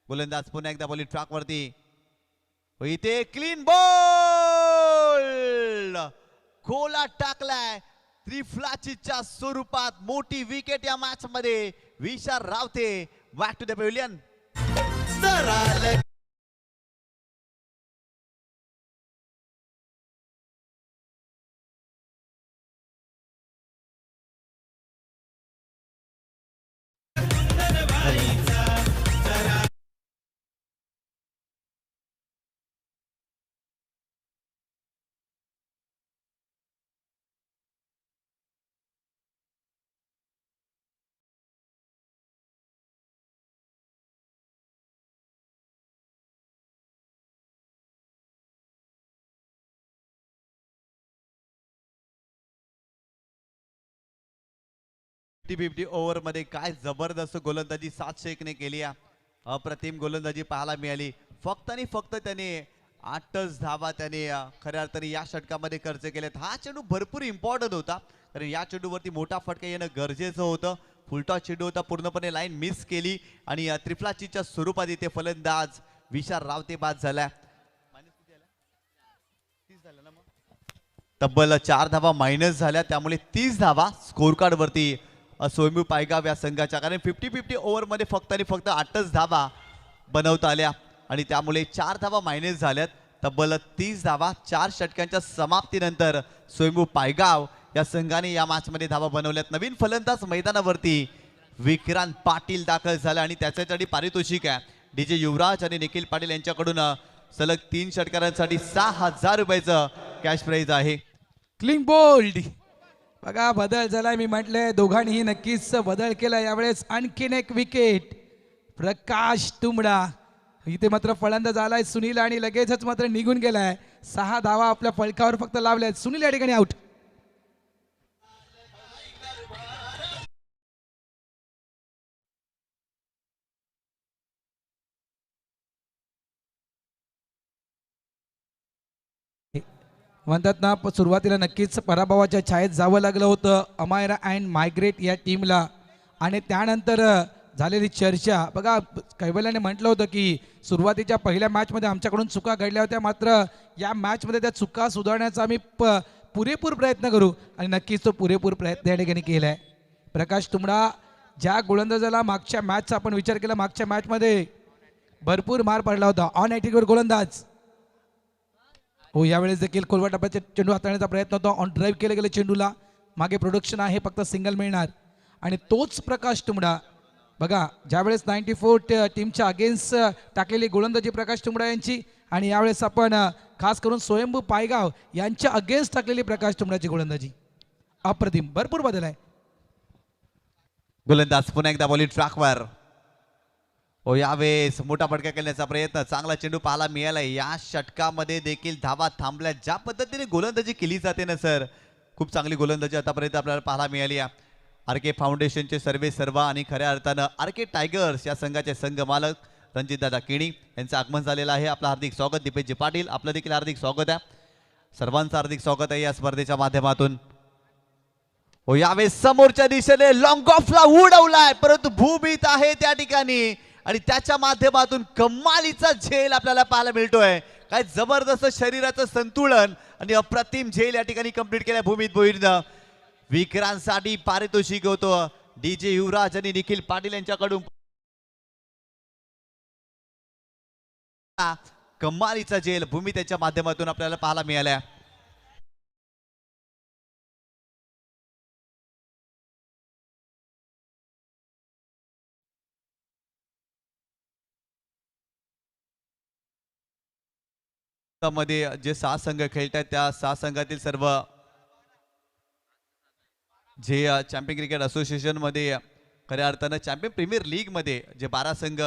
गोलंदाज पुन्हा एकदा बॉलिंग ट्रॅक वरती. इथे क्लीन बॉल खोला टाकलाय. त्रिफ्लाचीच्या स्वरूपात मोठी विकेट या मॅच मध्ये. Vishal Rawate back to the pavilion. Fifty over मध्ये काय जबरदस्त गोलंदाजी 7 चेकने केली. अप्रतिम गोलंदाजी पाहायला मिळाली. फक्त आणि फक्त त्याने 8च धावा त्याने खऱ्या अर्थाने या षटकामध्ये खर्च केलेत. हा चेंडू भरपूर इम्पॉर्टंट होता, कारण या चेंडूवरती मोठा फटका येणं गरजेचं होतं. फुलटॉस चेंडू होता, पूर्णपणे लाईन मिस केली आणि त्रिफलाचीच्या स्वरूपात इथे फलंदाज विशाल रावते बाद झाला. तब्बल 4 धावा मायनस झाल्या, त्यामुळे 30 धावा स्कोर कार्ड वरती सोयमू पायगाव या संघाच्या. कारण 50-50 ओव्हर मध्ये फक्त आणि फक्त 8च धावा बनवता आल्या आणि त्यामुळे 4 धावा मायनस झाल्यात. तब्बल 30 धावा 4 षटकांच्या समाप्तीनंतर सोयमू पायगाव या संघाने या मॅच मध्ये धावा बनवल्यात. नवीन फलंदाज मैदानावरती विक्रांत पाटील दाखल झाला आणि त्याच्यासाठी पारितोषिक आहे डीजे युवराज आणि निखिल पाटील यांच्याकडून सलग 3 षटकारांसाठी 6000 रुपयाचं कॅश प्राइज आहे. क्लीन बोल्ड बघा, बदल झालाय. मी म्हटलंय दोघांनीही नक्कीच बदल केला यावेळेस. आणखीन एक विकेट प्रकाश तुंबडा. इथे मात्र फलंदाज आलाय सुनील आणि लगेचच मात्र निघून गेलाय. 6 धावा आपल्या फलकावर फक्त लावल्यात. सुनील या ठिकाणी आउट. म्हणतात ना, सुरुवातीला नक्कीच पराभवाच्या छायेत जावं लागलं होतं अमायरा अँड मायग्रेट या टीमला. आणि त्यानंतर झालेली चर्चा बघा, कैवल्याने म्हटलं होतं की सुरुवातीच्या पहिल्या मॅचमध्ये आमच्याकडून चुका घडल्या होत्या, मात्र या मॅचमध्ये त्या चुका सुधारण्याचा आम्ही पुरेपूर प्रयत्न करू. आणि नक्कीच तो पुरेपूर प्रयत्न या ठिकाणी केला आहे. प्रकाश तुंबडा ज्या गोलंदाजाला मागच्या मॅचचा आपण विचार केला, मागच्या मॅचमध्ये भरपूर मार पडला होता. ऑन ॲटिट्यूड गोलंदाज हो, यावेळेस देखील खोलवा टप्प्याचे चेंडू हाताळण्याचा प्रयत्न होता. ऑन ड्राईव्ह केले गेले चेंडूला. मागे प्रोडक्शन आहे, फक्त सिंगल मिळणार. आणि तोच प्रकाश तुंबडा बघा, ज्यावेळेस 94 टीमच्या अगेन्स्ट टाकलेली गोलंदाजी प्रकाश तुंबडा यांची, आणि यावेळेस आपण खास करून स्वयंभू पायगाव यांच्या अगेन्स्ट टाकलेली प्रकाश तुंबड्याची गोलंदाजी अप्रतिम, भरपूर बदल आहे. गोलंदाज पुन्हा एकदा बॉलिंग ट्रॅकवर. हो, यावेळेस मोठा फटका खेळण्याचा प्रयत्न, चांगला चेंडू पाहायला मिळाला. या षटकामध्ये देखील धावा थांबल्या. ज्या पद्धतीने गोलंदाजी केली जाते ना सर, खूप चांगली गोलंदाजी आतापर्यंत आपल्याला पाहायला मिळाली आहे. आरके फाउंडेशनचे सर्वे सर्वा आणि खऱ्या अर्थानं आरके टायगर्स या संघाचे संघ मालक रणजितदादा केणी यांचं आगमन झालेलं आहे. आपलं हार्दिक स्वागत. दीपेशजी पाटील आपलं देखील हार्दिक स्वागत आहे. सर्वांचं हार्दिक स्वागत आहे या स्पर्धेच्या माध्यमातून. हो, यावेळेस समोरच्या दिशेने लॉंग ऑफला उडवलाय, परंतु भूमीत आहे त्या ठिकाणी आणि त्याच्या माध्यमातून कमालीचा झेल आपल्याला पाहायला मिळतोय. काय जबरदस्त शरीराचं संतुलन आणि अप्रतिम झेल या ठिकाणी कंप्लीट केलाय भूमीत भोईरनं. विक्रांतसाठी पारितोषिक होतं डीजे युवराज आणि निखिल पाटील यांच्याकडून. कमालीचा झेल भूमी त्याच्या माध्यमातून आपल्याला पाहायला मिळाला. मध्ये जे 6 संघ खेळतात त्या 6 संघातील सर्व जे चॅम्पियन क्रिकेट असोसिएशन मध्ये खऱ्या अर्थानं चॅम्पियन प्रीमियर लीग मध्ये जे 12 संघ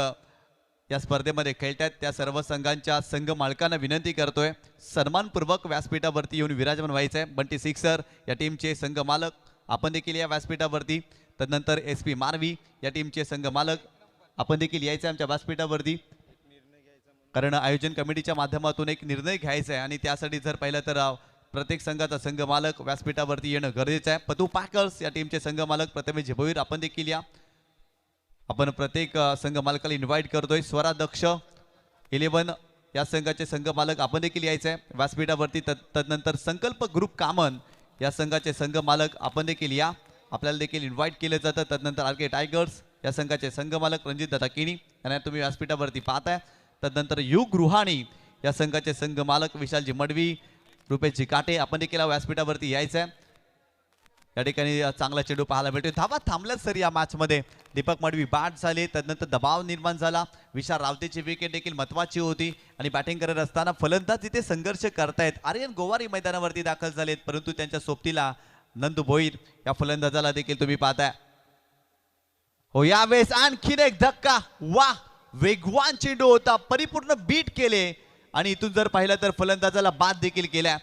या स्पर्धेमध्ये खेळतात त्या सर्व संघांच्या संघ मालकांना विनंती करतोय सन्मानपूर्वक व्यासपीठावरती येऊन विराजमान व्हायचं आहे. बंटी सिक्सर या टीमचे संघ मालक आपण देखील या व्यासपीठावरती. तदनंतर SP मारवी या टीमचे संघ मालक आपण देखील यायचं आमच्या व्यासपीठावरती, कारण आयोजन कमिटीच्या माध्यमातून एक निर्णय घ्यायचा आहे आणि त्यासाठी जर पाहिलं तर प्रत्येक संघाचा संघ मालक व्यासपीठावरती येणं गरजेचं आहे. पतू पॅकर्स या टीमचे संघ मालक प्रथमेश झिभोईर आपण देखील या. आपण प्रत्येक संघ मालकाला इन्व्हाइट करतोय. स्वराध्यक्ष 11 या संघाचे संघ मालक आपण देखील यायचं आहे व्यासपीठावरती. तदनंतर संकल्प ग्रुप कामन या संघाचे संघ मालक आपण देखील या, आपल्याला देखील इन्व्हाइट केलं जातं. तदनंतर आरके टायगर्स या संघाचे संघ मालक रणजितदादा केणी यांना तुम्ही व्यासपीठावरती पाहताय. तदनंतर युग रुहाणी या संघाचे संघ मालक विशालजी मडवी, रुपेशजी काटे आपण देखील व्यासपीठावरती यायचं आहे. या ठिकाणी चांगला चेंडू पाहायला भेटतो. धावा थांबल्याच सर या मॅचमध्ये. दीपक मडवी बाद झाले, तदनंतर दबाव निर्माण झाला. विशाल रावतेची विकेट देखील महत्वाची होती आणि बॅटिंग करत असताना फलंदाज तिथे संघर्ष करतायत. आर्यन गोवारी मैदानावरती दाखल झालेत, परंतु त्यांच्या सोबतीला नंदू भोईर या फलंदाजाला देखील तुम्ही पाहताय. हो, यावेळेस आणखीन एक धक्का. वा, वेगवान चेंडू होता, परिपूर्ण बीट केले आणि इथून जर पाहिलं तर फलंदाजाला बाद देखील केल्या.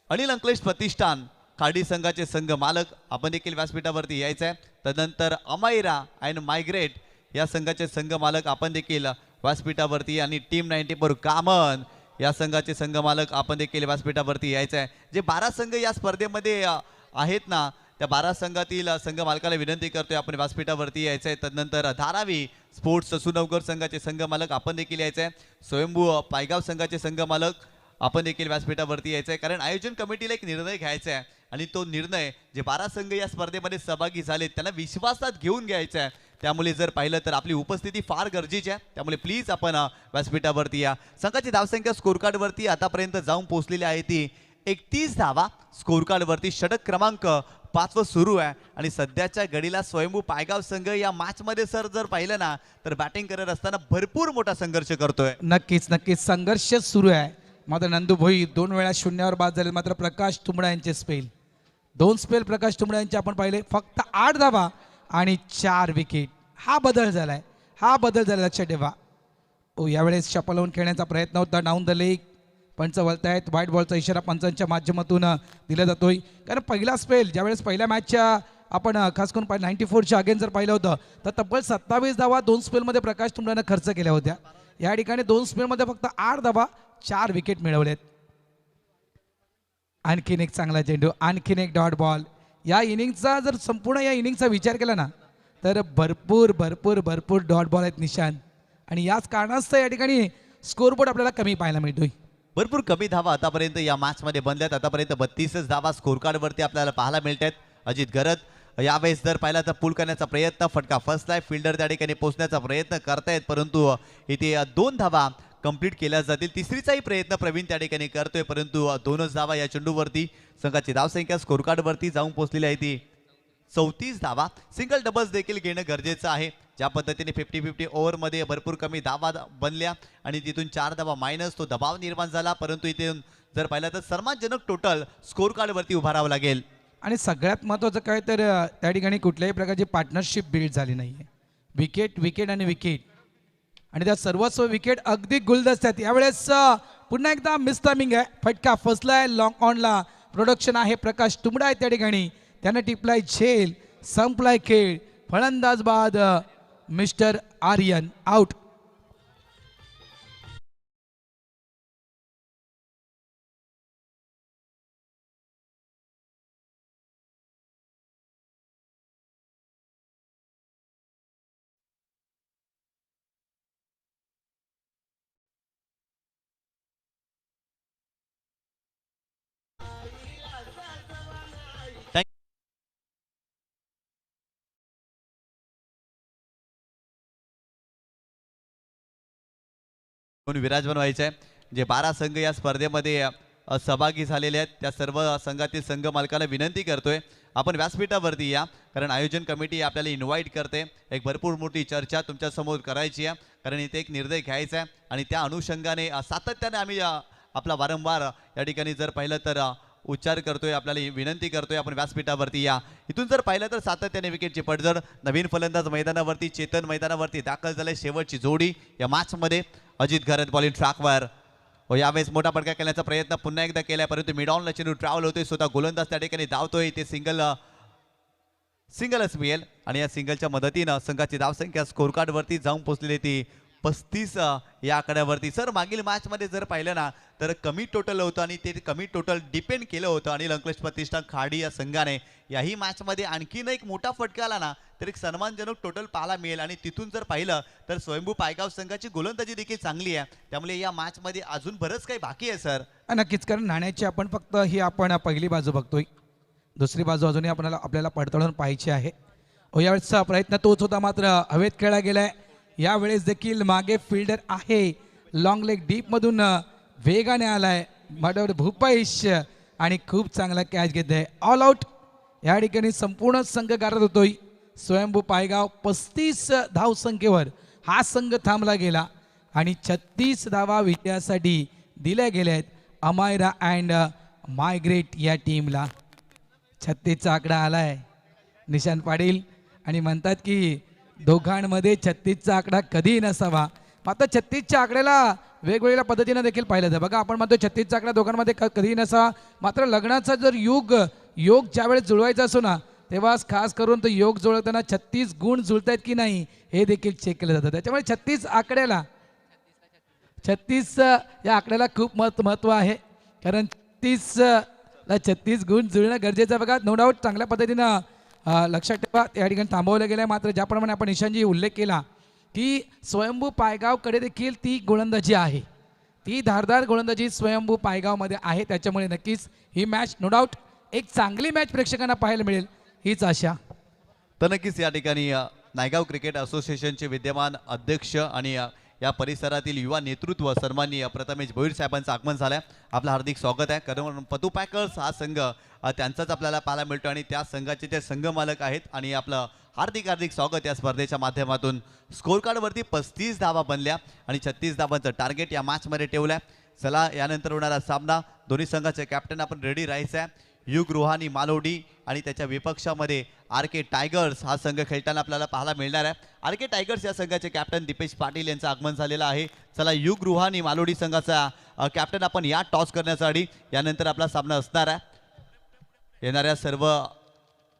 अनिल अंकलेश प्रतिष्ठान खाडी संघाचे संघ मालक आपण देखील व्यासपीठावरती यायचं आहे. तदनंतर अमायरा अँड मायग्रेट या संघाचे संघ मालक आपण देखील व्यासपीठावरती आणि टीम 94 कामन या संघाचे संघ मालक आपण देखील व्यासपीठावरती यायचं आहे. जे 12 संघ या स्पर्धेमध्ये आहेत ना, त्या 12 संघातील संघ मालकाला विनंती करतोय आपण व्यासपीठावरती यायचं आहे. तदनंतर धारावी स्पोर्ट्स सुनवगर संघाचे संघ मालक आपण देखील यायचं आहे. स्वयंभू पायगाव संघाचे संघ मालक आपण देखील व्यासपीठावरती यायचं आहे, कारण आयोजन कमिटीला एक निर्णय घ्यायचा आहे आणि तो निर्णय जे 12 संघ या स्पर्धेमध्ये सहभागी झाले त्यांना विश्वासात घेऊन घ्यायचा आहे. त्यामुळे जर पाहिलं तर आपली उपस्थिती फार गरजेची आहे. त्यामुळे प्लीज आपण व्यासपीठावरती या. संघाची धावसंख्या स्कोर कार्डवरती आतापर्यंत जाऊन पोहोचलेली आहे ती 31 धावा. स्कोर कार्डवरती षटक क्रमांक 5 सुरू आहे आणि सध्याच्या घडीला स्वयंभू पायगाव संघ या मॅच मध्ये सर जर पाहिलं ना तर बॅटिंग करत असताना भरपूर मोठा संघर्ष करतोय. नक्कीच नक्कीच संघर्ष सुरू आहे. मात्र नंदू भोईर 2 वेळा शून्यावर बाद झाले. मात्र प्रकाश तुंबडा यांचे स्पेल 2 स्पेल प्रकाश तुंबडा यांचे आपण पाहिले. फक्त 8 धावा आणि 4 विकेट. हा बदल झालाय, हा बदल झाला, लक्षात ठेवा. ओ, यावेळेस चप्पल लावून खेळण्याचा प्रयत्न होता. डाऊन द लेग पंच वळतायत. व्हाईट बॉलचा इशारा पंचांच्या माध्यमातून दिला जातोय, कारण पहिला स्पेल ज्यावेळेस पहिल्या मॅचच्या आपण खास करून 94च्या अगेन जर पाहिलं होतं तर तब्बल 27 धावा 2 स्पेलमध्ये प्रकाश तुंबड्यानं खर्च केल्या होत्या. या ठिकाणी 2 स्पेलमध्ये फक्त 8 धावा 4 विकेट मिळवलेत. आणखीन एक चांगला चेंडू, आणखीन एक डॉट बॉल. या इनिंगचा जर संपूर्ण या इनिंगचा विचार केला ना तर भरपूर भरपूर भरपूर डॉट बॉल आहेत निशान, आणि याच कारणास्तव या ठिकाणी स्कोरबोर्ड आपल्याला कमी पाहायला मिळतोय. भरपूर कमी धावा आतापर्यंत या मॅच मध्ये बनल्यात. आतापर्यंत 32 धावा स्कोर कार्डवरती आपल्याला पाहायला मिळतात. अजित गरज यावेळेस जर पाहिला तर पूल करण्याचा प्रयत्न, फटका फसलाय. फिल्डर त्या ठिकाणी पोहोचण्याचा प्रयत्न करतायत, परंतु इथे 2 धावा कंप्लीट केल्या जातील. तिसरीचाही प्रयत्न प्रवीण त्या ठिकाणी करतोय, परंतु 2च धावा या चेंडूवरती. संघाची धावसंख्या स्कोर कार्डवरती जाऊन पोहोचलेली आहे ती 34 धावा. सिंगल डबल्स देखील घेणं गरजेचं आहे. ज्या पद्धतीने 50-50 ओव्हरमध्ये भरपूर कमी धावा बनल्या आणि तिथून 4 धावा मायनस तो दबाव निर्माण झाला, परंतु इथून जर पाहिलं तर सन्मानजनक टोटल स्कोर कार्डवरती उभा राहावं लागेल. आणि सगळ्यात महत्त्वाचं काय तर त्या ठिकाणी कुठल्याही प्रकारची पार्टनरशिप बिल्ड झाली नाही आहे. विकेट विकेट आणि विकेट आणि त्या सर्वस्व विकेट अगदी गुलदस्त्यात. यावेळेस पुन्हा एकदा मिस टायमिंग आहे, फटका फसलाय लॉंग ऑनला. प्रोडक्शन आहे प्रकाश तुंबडा आहे त्या ठिकाणी, त्यानं टिपलाय झेल, संपलाय खेळ. फलंदाज बाद मिस्टर आर्यन आउट. म्हणून विराजमान व्हायचं आहे. जे 12 संघ या स्पर्धेमध्ये सहभागी झालेले आहेत त्या सर्व संघातील संघ मालकाला विनंती करतोय आपण व्यासपीठावरती या, कारण आयोजन कमिटी आपल्याला इन्व्हाइट करते. एक भरपूर मोठी चर्चा तुमच्यासमोर करायची आहे, कारण इथे एक निर्णय घ्यायचा आहे आणि त्या अनुषंगाने सातत्याने आम्ही आपला वारंवार या ठिकाणी जर पाहिलं तर उच्चार करतोय, आपल्याला विनंती करतोय आपण व्यासपीठावरती या. इथून जर पाहिलं तर सातत्याने विकेटची पडझड. नवीन फलंदाज मैदानावरती, चेतन मैदानावरती दाखल झाले. शेवटची जोडी या मॅचमध्ये अजित घरत बॉलिंग ट्रॅकवर व यावेळेस मोठा फटका करण्याचा प्रयत्न पुन्हा एकदा केलाय, परंतु मिड ऑनला चेंडू ट्रॅव्हल होतोय. स्वतः गोलंदाज त्या ठिकाणी धावतोय, ते सिंगलच मिळेल आणि या सिंगलच्या मदतीनं संघाची धावसंख्या स्कोर कार्डवरती जाऊन पोहोचलेली ती 35 या आकड्यावरती. सर मागील मॅचमध्ये जर पाहिलं ना तर कमी टोटल होतं आणि ते कमी टोटल डिपेंड केलं होतं आणि अंकलेश प्रतिष्ठान खाडी या संघाने याही मॅचमध्ये आणखीन एक मोठा फटका आला ना तर एक सन्मानजनक टोटल पाहायला मिळेल. आणि तिथून जर पाहिलं तर स्वयंभू पायगाव संघाची गोलंदाजी देखील चांगली आहे, त्यामुळे या मॅचमध्ये अजून बरंच काही बाकी आहे सर. नक्कीच, कारण नाण्याची आपण फक्त ही आपण पहिली बाजू बघतोय, दुसरी बाजू अजूनही आपल्याला पडताळून पाहायची आहे. यावेळेसचा प्रयत्न तोच होता, मात्र हवेत खेळला गेलाय. यावेळेस देखील मागे फिल्डर आहे, लॉंग लेग डीपमधून वेगाने आलाय माधव भूपेश आणि खूप चांगला कॅच घेतोय. ऑल आउट या ठिकाणी संपूर्ण संघ गारत होतोय. स्वयंभू पायगाव 35 धावसंख्येवर हा संघ थांबला गेला आणि 36 धावा विजयासाठी दिल्या गेल्या आहेत अमायरा अँड मायग्रेट या टीमला. 36चा आकडा आलाय निशांत पाटील आणि म्हणतात की दोघांमध्ये 36चा आकडा कधीही नसावा. मात्र 36च्या आकड्याला वेगवेगळ्या पद्धतीनं देखील पाहिलं जातं. बघा आपण म्हणतो 36चा आकडा दोघांमध्ये कधीही नसावा, मात्र लग्नाचा जर योग ज्यावेळेस जुळवायचा असो ना तेव्हा खास करून तो योग जुळवताना 36 गुण जुळत आहेत की नाही हे देखील चेक केलं जातं. त्याच्यामुळे 36 या आकड्याला खूप महत्त्व आहे, कारण 36 गुण जुळणं गरजेचं आहे. बघा नो डाऊट चांगल्या पद्धतीनं लक्षात ठेवा या ठिकाणी थांबवलं गेलं आहे. मात्र ज्याप्रमाणे आपण निशांजी उल्लेख केला की स्वयंभू पायगावकडे देखील ती गोलंदाजी आहे, ती धारदार गोलंदाजी स्वयंभू पायगावमध्ये आहे. त्याच्यामुळे नक्कीच ही मॅच नो डाऊट एक चांगली मॅच प्रेक्षकांना पाहायला मिळेल हीच आशा. तर नक्कीच या ठिकाणी नायगाव क्रिकेट असोसिएशनचे विद्यमान अध्यक्ष आणि या परिसरातील युवा नेतृत्व सन्माननीय प्रथमेश भोईर साहेबांचं आगमन झालंय. आपलं हार्दिक स्वागत आहे. कारण पतू पॅकर्स हा संघ त्यांचाच आपल्याला पाहायला मिळतो आणि त्या संघाचे जे संघ मालक आहेत आणि आपलं हार्दिक स्वागत या स्पर्धेच्या माध्यमातून. स्कोर कार्डवरती 35 धावा बनल्या आणि 36 धावांचं टार्गेट या मॅचमध्ये ठेवलंय. चला यानंतर होणारा सामना दोन्ही संघाचे कॅप्टन आपण रेडी राहायचं आहे. युग रुहानी मालोडी आणि त्याच्या विपक्षामध्ये RK टायगर्स हा संघ खेळताना आपल्याला पाहायला मिळणार आहे. RK टायगर्स या संघाचे कॅप्टन दीपेश पाटील यांचं आगमन झालेलं आहे. चला युग रुहानी मालोडी संघाचा कॅप्टन आपण या टॉस करण्यासाठी यानंतर आपला सामना असणार आहे. येणाऱ्या सर्व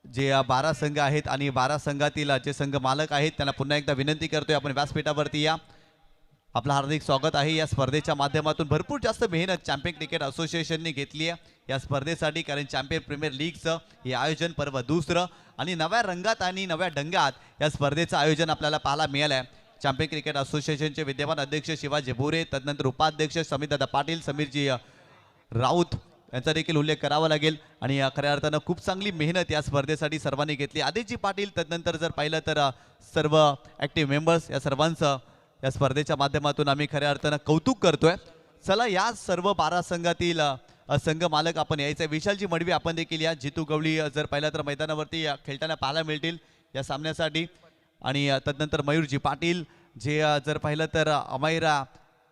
जे 12 संघ आहेत आणि 12 संघातील जे संघ मालक आहेत त्यांना पुन्हा एकदा विनंती करतोय आपण व्यासपीठावरती या. आपलं हार्दिक स्वागत आहे. या स्पर्धेच्या माध्यमातून भरपूर जास्त मेहनत चॅम्पियन क्रिकेट असोसिएशनने घेतली आहे या स्पर्धेसाठी, कारण चॅम्पियन प्रीमियर लीगचं हे आयोजन पर्व दुसरं आणि नव्या रंगात आणि नव्या ढंगात या स्पर्धेचं आयोजन आपल्याला पाहायला मिळालं आहे. चॅम्पियन क्रिकेट असोसिएशनचे विद्यमान अध्यक्ष शिवाजी बोरे, तदनंतर उपाध्यक्ष समीरदादा पाटील, समीरजी राऊत यांचा देखील उल्लेख करावा लागेल. आणि खऱ्या अर्थानं खूप चांगली मेहनत या स्पर्धेसाठी सर्वांनी घेतली. आदिजी पाटील, तदनंतर जर पाहिलं तर सर्व ॲक्टिव्ह मेंबर्स या सर्वांचं या स्पर्धेच्या माध्यमातून आम्ही खऱ्या अर्थानं कौतुक करतोय. चला या सर्व 12 संघातील संघ मालक आपण यायचं. विशालजी मडवी आपण देखील या. जितू गवळी जर पाहिलं तर मैदानावरती खेळताना पाहायला मिळतील या सामन्यासाठी. आणि तदनंतर मयूरजी पाटील जे जर पाहिलं तर अमायरा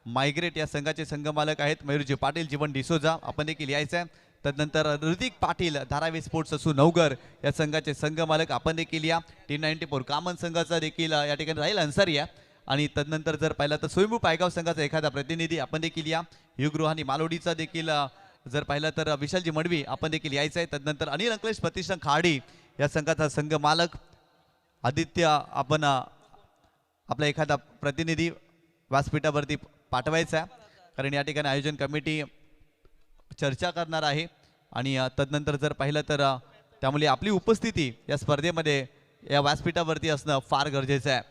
मायग्रेट या संघाचे संघमालक आहेत. मयूरजी पाटील, जीवन डिसोजा आपण देखील यायचं आहे. तदनंतर ऋतिक पाटील, धारावी स्पोर्ट्स असू नवगर या संघाचे संघमालक आपण देखील या. टीम 94 कामन संघाचा देखील या ठिकाणी राहील अन्सारी आहे. आणि तदनंतर जर पाहिलं तर स्वयंभू पायगाव संघाचा एखादा प्रतिनिधी आपण देखील या. युगृहानी मालोडीचा देखील जर पाहिलं तर विशालजी मडवी आपण देखील यायचं आहे. तदनंतर अनिल अंकलेश प्रतिष्ठान खाडी या संघाचा संघ मालक आदित्य आपण आपला एखादा प्रतिनिधी व्यासपीठावरती पाठवायचा आहे, कारण या ठिकाणी आयोजन कमिटी चर्चा करणार आहे. आणि तदनंतर जर पाहिलं तर त्यामुळे आपली उपस्थिती या स्पर्धेमध्ये या व्यासपीठावरती असणं फार गरजेचं आहे.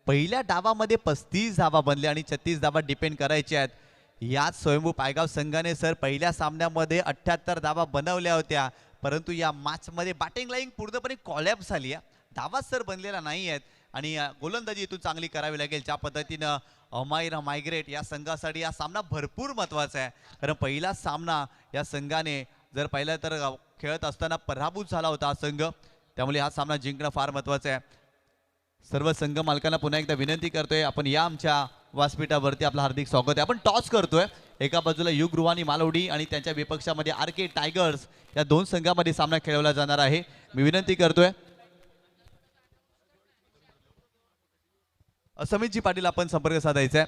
पहिल्या डावामध्ये 35 धावा बनले आणि 36 धावा डिपेंड करायचे आहेत. याच स्वयंभू पायगाव संघाने सर पहिल्या सामन्यामध्ये 78 धावा बनवल्या होत्या, परंतु या मॅचमध्ये बॅटिंग लाईन पूर्णपणे कॉलॅप्स झाली आहे. धावा सर बनलेला नाही आहेत आणि गोलंदाजी इथून चांगली करावी लागेल. ज्या पद्धतीनं अमायरा मायग्रेट या संघासाठी हा सामना भरपूर महत्त्वाचा आहे, कारण पहिला सामना या संघाने जर पाहिलं तर खेळत असताना पराभूत झाला होता हा संघ. त्यामुळे हा सामना जिंकणं फार महत्त्वाचं आहे. सर्व संघ मालकांना पुन्हा एकदा विनंती करतोय, आपण या आमच्या व्यासपीठावरती आपलं हार्दिक स्वागत आहे. आपण टॉस करतोय. एका बाजूला युगृहानी मालवडी आणि त्यांच्या विपक्षामध्ये RK टायगर्स या दोन संघामध्ये सामना खेळवला जाणार आहे. मी विनंती करतोय समीतजी पाटील आपण संपर्क साधायचा आहे.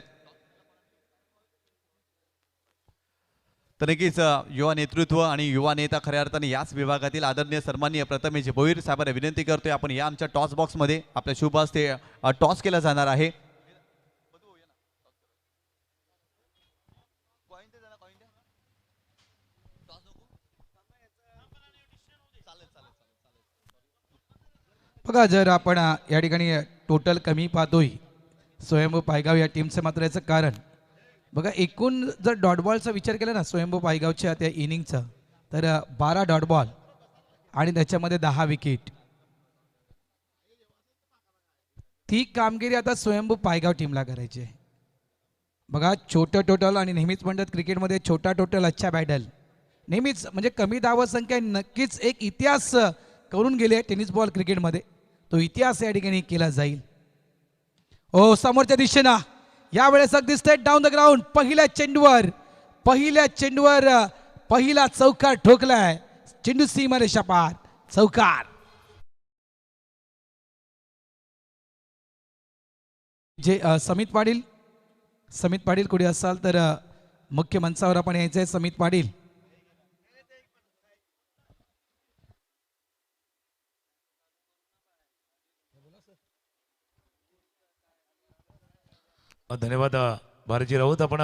तर नक्कीच युवा नेतृत्व आणि युवा नेता खऱ्या अर्थाने याच विभागातील आदरणीय सन्माननीय प्रथमेश भोईर साहेबांना विनंती करतोय, आपण या आमच्या टॉस बॉक्समध्ये आपल्या शुभ हस्ते टॉस केला जाणार आहे. बघा, जर आपण या ठिकाणी टोटल कमी पाहतोय स्वयंभू पायगाव या टीमचं, मात्र याचं कारण बघा, एकूण जर डॉट बॉलचा विचार केला ना स्वयंभू पायगावच्या त्या इनिंगचा, तर 12 डॉट बॉल आणि त्याच्यामध्ये 10 विकेट. ती कामगिरी आता स्वयंभू पायगाव टीमला करायची आहे. बघा, छोटं टोटल आणि नेहमीच म्हणतात क्रिकेटमध्ये छोटा टोटल अच्छा बॅटल. नेहमीच म्हणजे कमी धावा संख्या नक्कीच एक इतिहास करून गेले टेनिस बॉल क्रिकेटमध्ये. तो इतिहास या ठिकाणी केला जाईल. ओ समोरच्या दिशेनं यावेळेस अगदी स्ट्रेट डाऊन द ग्राउंड पहिल्या चेंडूवर पहिला चौकार ठोकलाय. चेंडू सीमारेषा पार, चौकार. जे समित पाटील कुठे असाल तर मुख्य मंचावर आपण यायचंय. समित पाटील, धन्यवाद भारतजी राऊत. आपण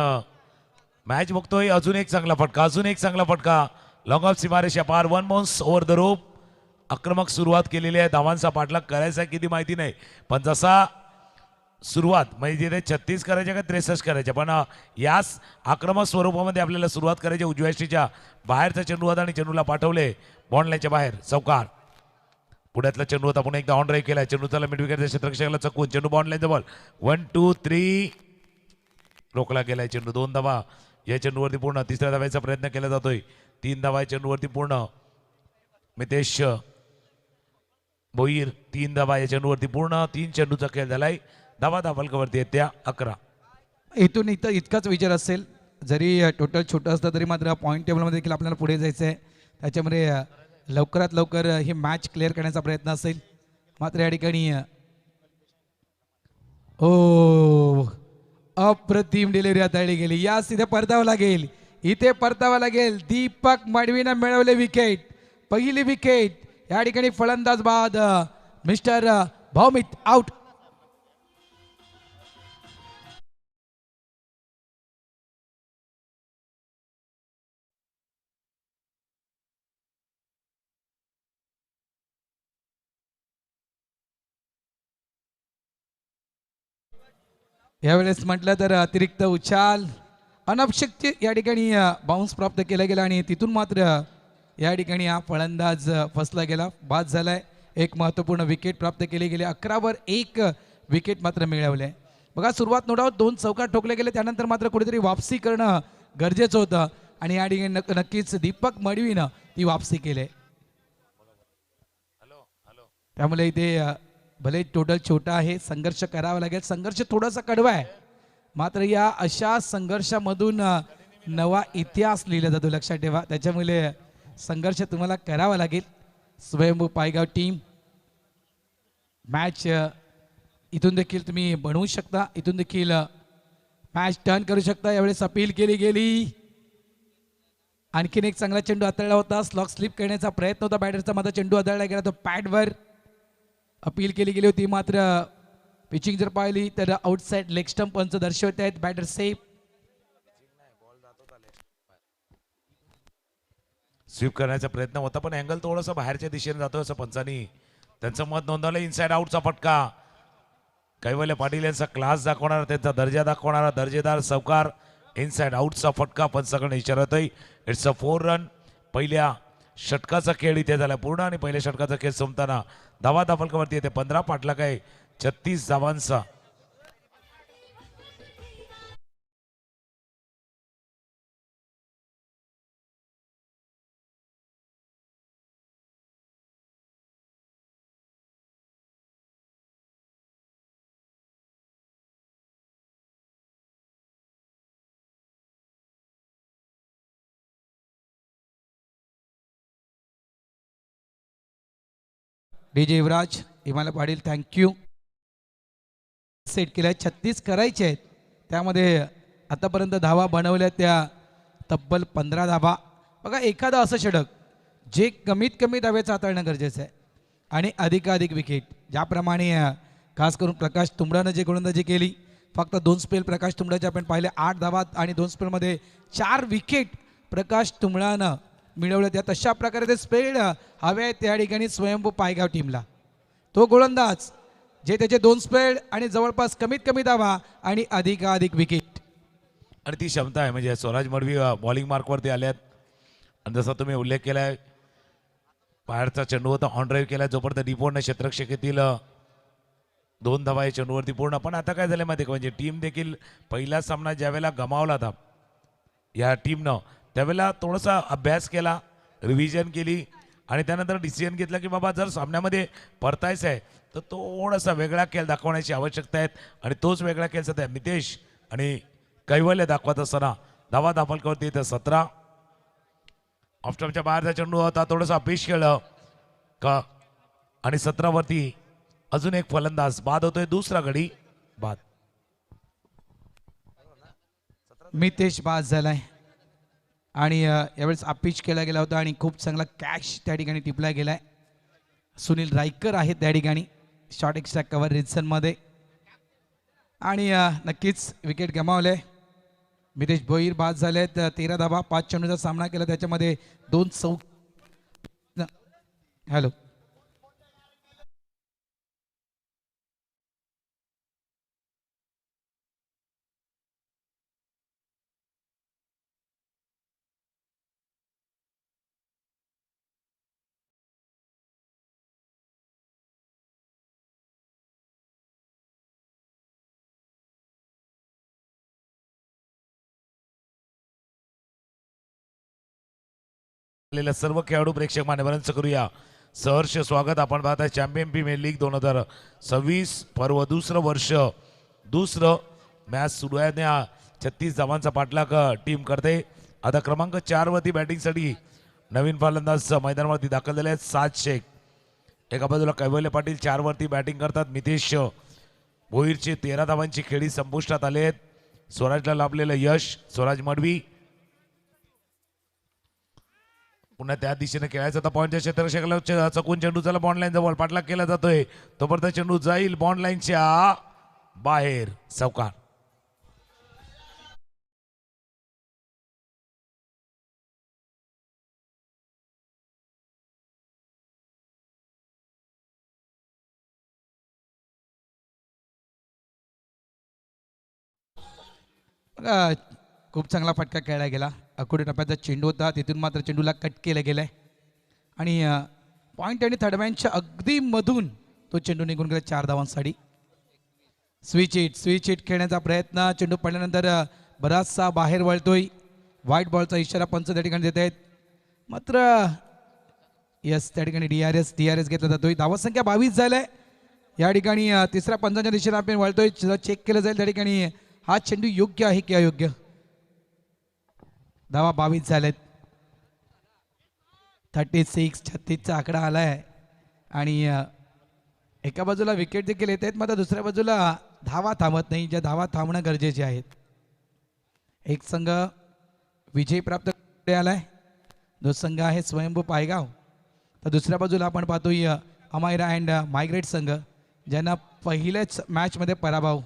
मॅच बघतोय. अजून एक चांगला फटका लॉंग ऑफ सीमारेषा पार. 1 बाउन्स ओव्हर द रोप. आक्रमक सुरुवात केलेली आहे. धावांचा पाठलाग करायचा किती माहिती नाही, पण जसा सुरुवात म्हणजे जिथे 36 करायच्या का 63 करायच्या, पण याच आक्रमक स्वरूपामध्ये आपल्याला सुरुवात करायची. उजव्या यष्टीच्या बाहेरचा चेंडू होता आणि चेंडूला पाठवले बॉन्ड लाईनच्या बाहेर, चौकार. पुढ्यातला चेंडू होता, पुन्हा एकदा ऑन ड्राईव्ह केलाय. चेंडू त्याला मिड विकेटच्या क्षेत्ररक्षकाला चकवून चेंडू बॉन्ड लाईनचा बॉल. 1 2 3 रोखला गेलाय चेंडू. 2 धावा या चेंडूवरती पूर्ण. तिसऱ्या धावायचा प्रयत्न केला जातोय. 3 धावा या चेंडूवरती पूर्ण. मितेश भोईर 3 धावा या चेंडूवरती पूर्ण. 3 चेंडूचा खेळ झालाय. धावा फलकावरती आहेत त्या 11. इथून इतकाच विचार असेल, जरी टोटल छोटं असतं तरी मात्र पॉईंट टेबलमध्ये देखील आपल्याला पुढे जायचं आहे. त्याच्यामध्ये लवकरात लवकर ही मॅच क्लिअर करण्याचा प्रयत्न असेल. मात्र या ठिकाणी अप्रतिम डिलिव्हरी हाताळली गेली. यास इथे परतावं लागेल. दीपक मडवीनं मिळवले विकेट. पहिली विकेट या ठिकाणी फलंदाज बाद मिस्टर भौमित आउट. यावेळेस म्हटलं तर अतिरिक्त उछाल अनपेक्षित या ठिकाणी बाउन्स प्राप्त केला गेला आणि तिथून मात्र या ठिकाणी हा फलंदाज फसला गेला, बाद झालाय. एक महत्त्वपूर्ण विकेट प्राप्त केली गेली. 11वर 1 विकेट मात्र मिळवले. बघा, सुरुवात नो डाऊट 2 चौकार ठोकले गेले, त्यानंतर मात्र कुठेतरी वापसी करणं गरजेचं होतं आणि या ठिकाणी नक्कीच दीपक मडवीनं ती वापसी केली. त्यामुळे इथे भले टोटल छोटा आहे, संघर्ष करावा लागेल. संघर्ष थोडासा कडवा आहे, मात्र या अशा संघर्षामधून नवा इतिहास लिहिला जातो, लक्षात ठेवा. त्याच्यामुळे संघर्ष तुम्हाला करावा लागेल. स्वयंभू पायगाव टीम मॅच इथून देखील तुम्ही बनवू शकता, इथून देखील मॅच टर्न करू शकता. यावेळेस अपील केली गेली. आणखीन एक चांगला चेंडू हाताळला होता, स्लॉक स्लिप करण्याचा प्रयत्न होता बॅटरचा, मात्र चेंडू हाताळला गेला तो पॅडवर. अपील केली गेली होती, मात्र पिचिंग जर पाहिली तर आउटसाइड लेग स्टंप पंच दर्शवत आहेत. Batter safe. स्वीप करण्याचा प्रयत्न होता, पण अँगल थोडंसं बाहेरच्या दिशेने जातोय असं पंचांनी त्यांचं मत नोंदवलं. इनसाइड आउटचा फटका. कैवल्य पाटील यांचा क्लास दाखवणारा, त्यांचा दर्जा दाखवणारा दर्जेदार सवकार. इनसाइड आउटचा फटका पंचाकडे इशारा होतोय. It's a 4 run. पहिल्या षटकाचा खेळ इथे झाला पूर्ण आणि पहिल्या षटकाचा खेळ संपताना धावा दाफलकावरती येते 15 पाठलाग आहे 36 धावांचा. डीजे युवराज, हिमालय पाटील, थँक्यू. सेट केलाय 36 करायचे आहेत, त्यामध्ये आतापर्यंत धावा बनवल्या त्या तब्बल 15 धावा. बघा, एखादा असं षटक जे कमीत कमी धावेचं हाताळणं गरजेचं आहे आणि अधिकाधिक विकेट. ज्याप्रमाणे खास करून प्रकाश तुंबडानं जे गोलंदाजी केली, फक्त 2 स्पेल प्रकाश तुंबडाचे आपण पाहिले, 8 धावा आणि 2 स्पेलमध्ये 4 विकेट प्रकाश तुंबडानं मिळवलं. त्या तशा प्रकारे ते स्पेल हवे आहेत त्या ठिकाणी स्वयंभू पायगाव टीमला. तो गोलंदाज जे त्याचे 2 स्पेल आणि जवळपास कमीत कमी धावा आणि अधिकाधिक विकेट. आणि ती क्षमता आहे. म्हणजे स्वराज मडवी बॉलिंग मार्कवरती आल्यात आणि जसा तुम्ही उल्लेख केलाय, बाहेरचा चेंडू होता, ऑन ड्राईव्ह केला, जोपर्यंत डिपोर्टने क्षेत्रक्षेत्रातील 2 धावा या चेंडूवरती पूर्ण. पण आता काय झालं माहिती का, म्हणजे टीम देखील पहिला सामना ज्यावेळेला गमावला होता या टीमनं, त्यावेळेला थोडासा अभ्यास केला, रिव्हिजन केली आणि त्यानंतर डिसिजन घेतला की बाबा जर सामन्यामध्ये परतायचं आहे तर थोडासा वेगळा खेळ दाखवण्याची आवश्यकता आहे. आणि तोच वेगळा खेळ सध्या मितेश आणि कैवल्य दाखवत असताना धावा दाफलकावरती येतं 17. ऑफस्टॉपच्या बाहेरचा चेंडू होता, थोडंसं अपेश केलं का आणि 17 वरती अजून एक फलंदाज बाद होतोय. दुसरा गडी बाद. मितेश बाद झालाय आणि यावेळेस अपिच केला गेला होता आणि खूप चांगला कॅच त्या ठिकाणी टिपला गेलाय. सुनील रायकर आहेत त्या ठिकाणी शॉर्ट एक्स्ट्रा कव्हर रिझनमध्ये आणि नक्कीच विकेट गमावले. मितेश भोईर बाद झालेत. 13 धावा, 5 चेंडूचा सामना केला, त्याच्यामध्ये 2 चौक. हॅलो, सर्व खेळाडू प्रेक्षक मान्यवरांचं करूया सहर्ष स्वागत. आपण पाहता चॅम्पियन प्रीमियर लीग 2026 पर्व, दुसरं वर्ष, दुसरं मॅच सुरू आहे. 36 धावांचा पाठलाग टीम करते. आता क्रमांक 4 वरती बॅटिंगसाठी नवीन फलंदाज मैदानावरती दाखल झाले आहेत. 7 शेख एका बाजूला कैवल्य पाटील 4 वरती बॅटिंग करतात. मितेश भोईरचे 13 धावांची खेळी संपुष्टात आले आहेत. स्वराजला लाभलेलं यश. स्वराज मडवी पुन्हा त्या दिशेने खेळायचा तर पॉईंटच्या क्षेत्ररक्षकाला चकून चेंडू चला बॉन्ड लाईन जवळ पाठलाग केला जातोय. तोपर्यंत चेंडू जाईल बॉन्ड लाईनच्या बाहेर. चौकार. खूप चांगला फटका खेळला गेला. अकोडी टप्प्याचा चेंडू होता, तिथून मात्र चेंडूला कट केलं गेलंय आणि पॉईंट आणि थर्डमॅनच्या अगदी मधून तो चेंडू निघून गेला 4 धावांसाठी. स्विच हिट खेळण्याचा प्रयत्न, चेंडू पडल्यानंतर बराचसा बाहेर वळतोय. व्हाईट बॉलचा इशारा पंच त्या ठिकाणी देत आहेत, मात्र यस त्या ठिकाणी DRS घेतला जातोय. धावसंख्या 22 झालाय या ठिकाणी तिसऱ्या पंचांच्या दिशेला आपण वळतोय, चेक केलं जाईल त्या ठिकाणी हा चेंडू योग्य आहे की अयोग्य. धावा 22 झालेत. 36-36चा आकडा आलाय आणि एका बाजूला विकेट देखील येत आहेत, मात्र दुसऱ्या बाजूला धावा थांबत नाही, ज्या धावा थांबणं गरजेचे आहेत. एक संघ विजय प्राप्त आलाय, जो संघ आहे स्वयंभू पायगाव. तर दुसऱ्या बाजूला आपण पाहतोय अमायरा अँड मायग्रेट संघ, ज्यांना पहिल्याच मॅचमध्ये पराभव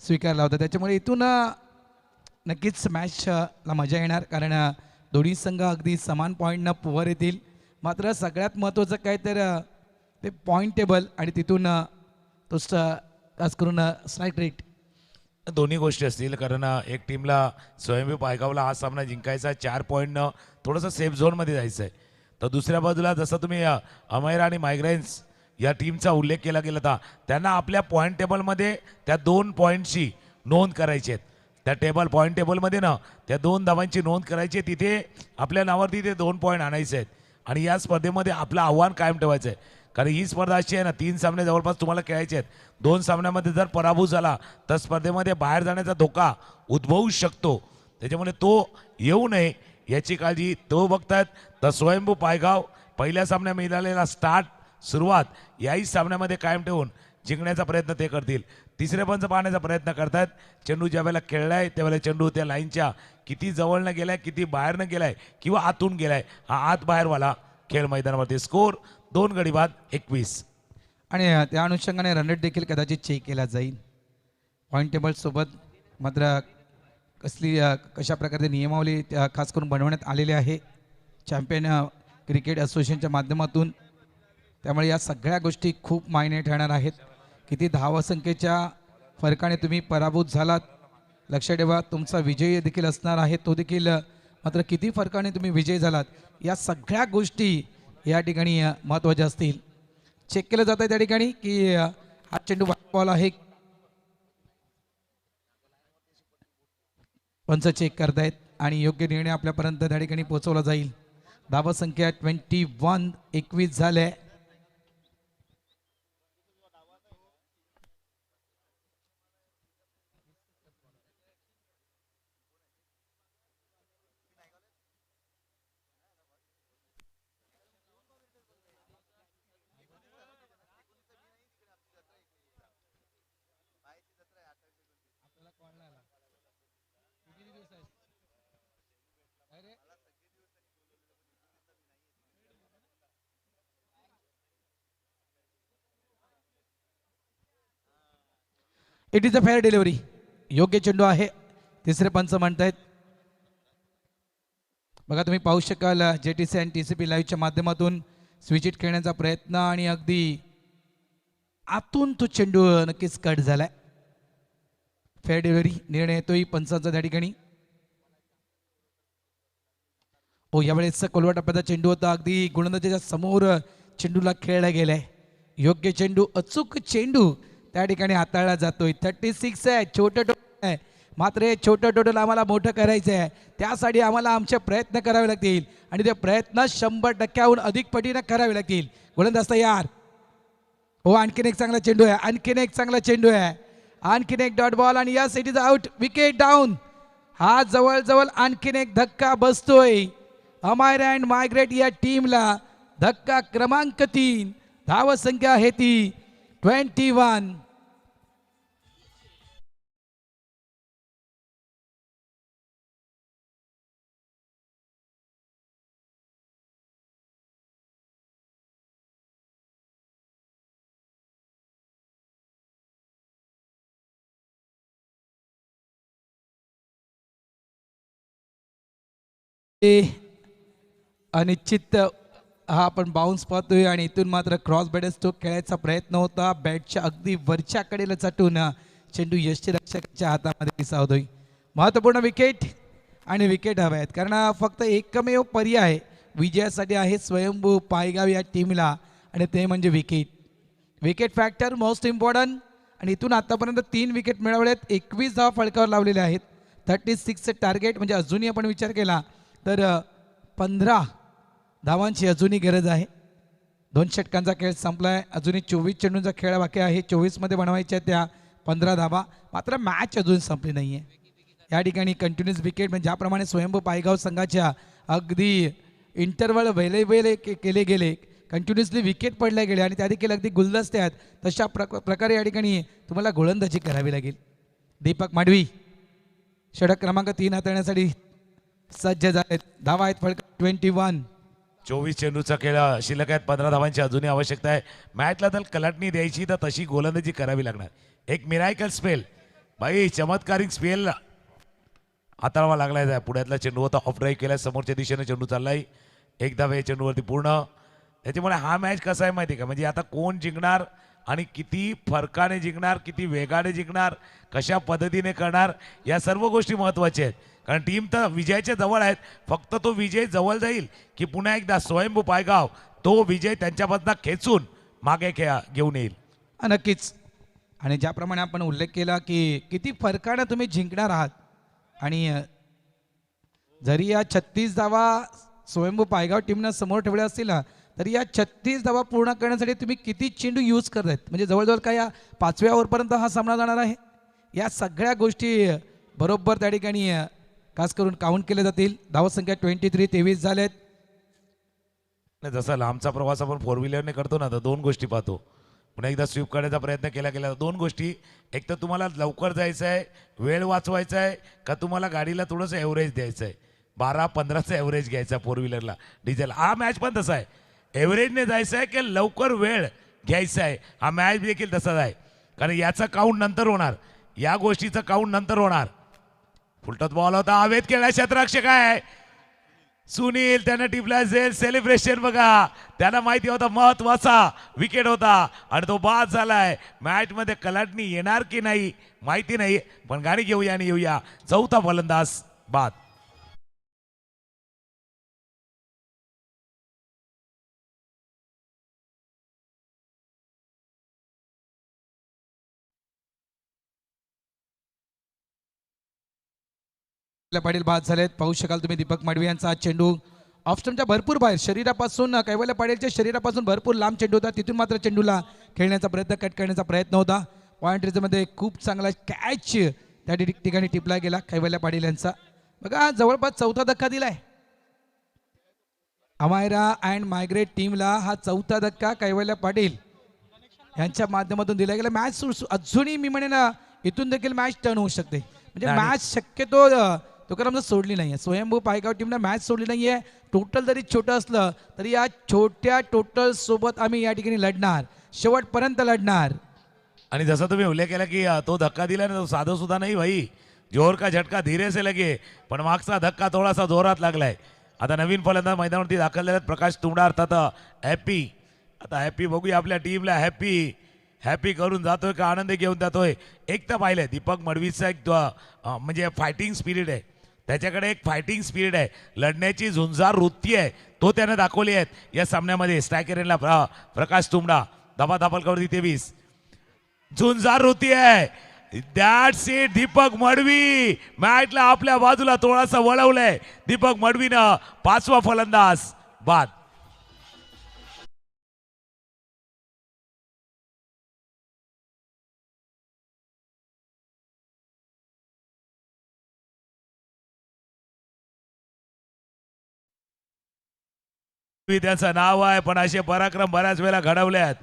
स्वीकारला होता. त्याच्यामुळे इथून नक्कीच मॅचला मजा येणार, कारण दोन्ही संघ अगदी समान पॉईंटनं वर येतील. मात्र सगळ्यात महत्त्वाचं काय तर ते पॉईंट टेबल आणि तिथून तो खास करून स्ट्राईक रेट, दोन्ही गोष्टी असतील. कारण एक टीमला स्वयंभू पायगावला हा सामना जिंकायचा, 4 पॉईंटनं थोडंसं सेफ झोनमध्ये जायचं आहे. तर दुसऱ्या बाजूला जसं तुम्ही अमायरा आणि मायग्रेन्स या टीमचा उल्लेख केला गेला होता, त्यांना आपल्या पॉईंट टेबलमध्ये त्या 2 पॉईंटची नोंद करायची आहेत. त्या पॉईंट टेबलमध्ये ना त्या 2 धावांची नोंद करायची आहे. तिथे आपल्या नावावरती ते 2 पॉईंट आणायचे आहेत आणि या स्पर्धेमध्ये आपलं आव्हान कायम ठेवायचं आहे. कारण ही स्पर्धा अशी आहे ना, 3 सामने जवळपास तुम्हाला खेळायचे आहेत. 2 सामन्यामध्ये जर पराभव झाला तर स्पर्धेमध्ये बाहेर जाण्याचा धोका उद्भवू शकतो. त्याच्यामुळे तो येऊ नये याची काळजी तो बघतात. तर स्वयंभू पायगाव पहिल्या सामन्यात मिळालेला सुरुवात याही सामन्यामध्ये कायम ठेवून जिंकण्याचा प्रयत्न ते करतील. तिसरे पंच पाहण्याचा प्रयत्न करतात. चेंडू ज्या वेळेला खेळलाय त्यावेळेला चेंडू त्या लाईनच्या किती जवळनं गेलाय, किती बाहेरनं गेलाय किंवा आतून गेलाय, हा आत बाहेरवाला खेळ मैदानावरती. स्कोर 2 गडी बाद 21. आणि त्या अनुषंगाने रन रेट देखील कदाचित चेक केला जाईल पॉईंट टेबल सोबत. मात्र कशा प्रकारे नियमावली खास करून बनवण्यात आलेली आहे चॅम्पियन क्रिकेट असोसिएशनच्या माध्यमातून. त्यामुळे या सगळ्या गोष्टी खूप मायने ठरणार आहेत. किती धावसंख्येच्या फरकाने तुम्ही पराभूत झालात, लक्षात ठेवा. तुमचा विजय देखील असणार आहे तो देखील, मात्र किती फरकाने तुम्ही विजयी झालात या सगळ्या गोष्टी या ठिकाणी महत्त्वाच्या असतील. चेक केलं जात आहे त्या ठिकाणी की हा चेंडू बॉल आहे. पंच चेक करतायत आणि योग्य निर्णय आपल्यापर्यंत त्या ठिकाणी पोहोचवला जाईल. धावसंख्या 21 झाले. It is a fair delivery, योग्य चेंडू आहे तिसरे पंच म्हणतायत. बघा तुम्ही पाहू शकाल JTC आणि TCP लाईव्हच्या माध्यमातून स्विच हिट खेळण्याचा प्रयत्न आणि अगदी आतून तो चेंडू नक्कीच कट झालाय. फेअर डिलिव्हरी निर्णय येतोय पंचांचा त्या ठिकाणी. हो, यावेळेस कोलवा टप्प्याचा चेंडू होता, अगदी गोलंदाजाच्या समोर चेंडूला खेळला गेलाय. योग्य चेंडू, अचूक चेंडू त्या ठिकाणी हाताळला जातोय. 36 आहे, छोटं टोटल आहे, मात्र हे छोटं टोटल आम्हाला मोठं करायचं आहे. त्यासाठी आम्हाला आमचे प्रयत्न करावे लागतील आणि ते प्रयत्न 100%हून अधिक पटीने करावे लागतील. गोलंदाज तयार. हो, आणखीन एक चांगला चेंडू आहे, आणखीन एक चांगला चेंडू आहे, आणखीन एक डॉट बॉल आणि yes it is out, wicket down. हा जवळजवळ आणखीन एक धक्का बसतोय अमायरा अँड मायग्रेट या टीमला. धक्का क्रमांक 3. धावसंख्या आहे ती 21. अनिश्चित हा आपण बाउन्स पाहतोय आणि इथून मात्र क्रॉस बॅट स्ट्रोक खेळायचा प्रयत्न होता. बॅटच्या अगदी वरच्या कडेला चटून चेंडू यष्टीरक्षकाच्या हातामध्ये सावधोय. महत्त्वपूर्ण विकेट आणि विकेट हव्या आहेत, कारण फक्त एकमेव पर्याय विजयासाठी आहे स्वयंभू पायगाव या टीमला आणि ते म्हणजे wicket. Wicket factor most important. आणि इथून आतापर्यंत 3 विकेट मिळवलेत, 21 धावा फळकावर लावलेल्या आहेत. 36चे टार्गेट, म्हणजे अजूनही आपण विचार केला तर 15 धावांची अजूनही गरज आहे. 2 षटकांचा खेळ संपलाय. अजूनही 24 चेंडूंचा खेळ बाकी आहे. 24 मध्ये बनवायच्या त्या 15 धावा. मात्र मॅच अजून संपली नाहीये. या ठिकाणी कंटिन्युअस विकेट म्हणजे ज्याप्रमाणे स्वयंभू पायगाव संघाच्या अगदी इंटरवल वेळे केले गेले, कंटिन्युअसली विकेट पडल्या गेले आणि त्या देखील अगदी गुलदस्ते आहेत, तशा प्रकारे या ठिकाणी तुम्हाला गोलंदाजी करावी लागेल. दीपक माडवी षटक क्रमांक 3 हाताळण्यासाठी सज्ज झालेत. धावा आहेत फळक 21. 24 चेंडूचा खेळ शिल्लक आहेत. 15 धावांची अजूनही आवश्यकता आहे. मॅचला तर कलाटणी द्यायची तर तशी गोलंदाजी करावी लागणार. एक मिरायकल स्पेल, बाई चमत्कारिक स्पेल हाताळावा लागलाय. पुढ्यातला चेंडू होता, ऑफ ड्राईव्ह केला, समोरच्या दिशेने चेंडू चाललाय. एकदा वे चेंडूवरती पूर्ण. त्याच्यामुळे हा मॅच कसा आहे माहिती आहे का, म्हणजे आता कोण जिंकणार आणि किती फरकाने जिंकणार, किती वेगाने जिंकणार, कशा पद्धतीने करणार, या सर्व गोष्टी महत्त्वाच्या आहेत. कारण टीम तर विजयाच्या जवळ आहेत. फक्त तो विजय जवळ जाईल की पुन्हा एकदा स्वयंभू पायगाव तो विजय त्यांच्यापासून खेचून मागे घेऊन येईल. नक्कीच. आणि ज्याप्रमाणे आपण उल्लेख केला की किती फरकानं तुम्ही जिंकणार आहात, आणि जरी या 36 धावा स्वयंभू पायगाव टीमनं समोर ठेवल्या असतील ना, तरी या 36 धावा पूर्ण करण्यासाठी तुम्ही किती चेंडू यूज करतायत, म्हणजे जवळजवळ काय या 5व्या ओव्हरपर्यंत हा सामना जाणार आहे. या सगळ्या गोष्टी बरोबर त्या ठिकाणी खास करून काउंट केले जातील. धावसंख्या 23 झालेत. जसा लांबचा प्रवास आपण 4 व्हीलरने करतो ना, तर 2 गोष्टी पाहतो. पुन्हा एकदा स्वीप करण्याचा प्रयत्न केला गेला 2 गोष्टी. एक तर तुम्हाला लवकर जायचं आहे, वेळ वाचवायचा आहे, का तुम्हाला गाडीला थोडंसं ॲव्हरेज द्यायचं आहे. 12-15चं ॲव्हरेज घ्यायचा 4 व्हीलरला डिझेल. हा मॅच पण तसा आहे, ॲव्हरेजने जायचं आहे की लवकर वेळ घ्यायचा आहे. हा मॅच देखील तसाच आहे, कारण याचा काउंट नंतर होणार, या गोष्टीचं काउंट नंतर होणार. फुलटत बॉल होता, हवेत केला क्षेत्ररक्षक आहे सुनील, त्यानं टिपला असेल. सेलिब्रेशन बघा, त्याला माहिती होता महत्वाचा विकेट होता आणि तो बाद झालाय. मॅच मध्ये कलाटणी येणार की नाही माहिती नाही, पण गाडी घेऊया आणि येऊया. चौथा फलंदाज बाद. पाटील बाद झालेत. पाहू शकाल तुम्ही दीपक माडवी यांचा चेंडू ऑफस्टमच्या भरपूर बाहेर, शरीरापासून कैवल्य पाटीलच्या शरीरापासून भरपूर लांब चेंडू होता. तिथून मात्र चेंडूला खेळण्याचा प्रयत्न, कट करण्याचा प्रयत्न होता. पॉईंट रेंजमध्ये खूप चांगला कॅच त्या ठिकाणी टिपला गेला कैवल्य पाटील यांचा. बघा जवळपास चौथा धक्का दिलाय अमायरा अँड मायग्रेट टीमला. हा चौथा धक्का कैवल्य पाटील यांच्या माध्यमातून दिला गेला. मॅच अजूनही मी म्हणेन इथून देखील मॅच टर्न होऊ शकते. म्हणजे मॅच शक्यतो तुकाराम सोडली नाहीये, स्वयंभू पायगाव टीमनं मॅच सोडली नाहीये. टोटल जरी छोटं असलं तरी या छोट्या टोटल सोबत आम्ही या ठिकाणी लढणार, शेवटपर्यंत लढणार. आणि जसा तुम्ही उल्लेख केला की तो धक्का दिला ना, तो साधं सुद्धा नाही भाई, जोर का झटका धीरे से लगे, पण मागचा धक्का थोडासा जोरात लागलाय. आता नवीन फलंदाज मैदानावरती दाखल झालेत प्रकाश तुंबडा, अर्थात हॅपी. आता हॅपी बघूया आपल्या टीमला हॅपी करून जातोय का आनंद घेऊन जातोय. एक तर पाहिलंय दीपक मडवीचा एक म्हणजे फायटिंग स्पिरिट आहे, त्याच्याकडे एक फायटिंग स्पिरिट आहे, लढण्याची झुंजार वृत्ती आहे, तो त्याने दाखवली आहे या सामन्यामध्ये. स्ट्रायकरला प्रकाश तुंबडा, धाबाधापलकावरती 23, झुंजार वृत्ती आहे. That's it. दीपक मडवी मॅचला आपल्या बाजूला थोडासा वळवलंय. दीपक मडवीनं 5वा फलंदाज बाद. त्याचं नाव आहे, पण असे पराक्रम बऱ्याच वेळा घडवल्यात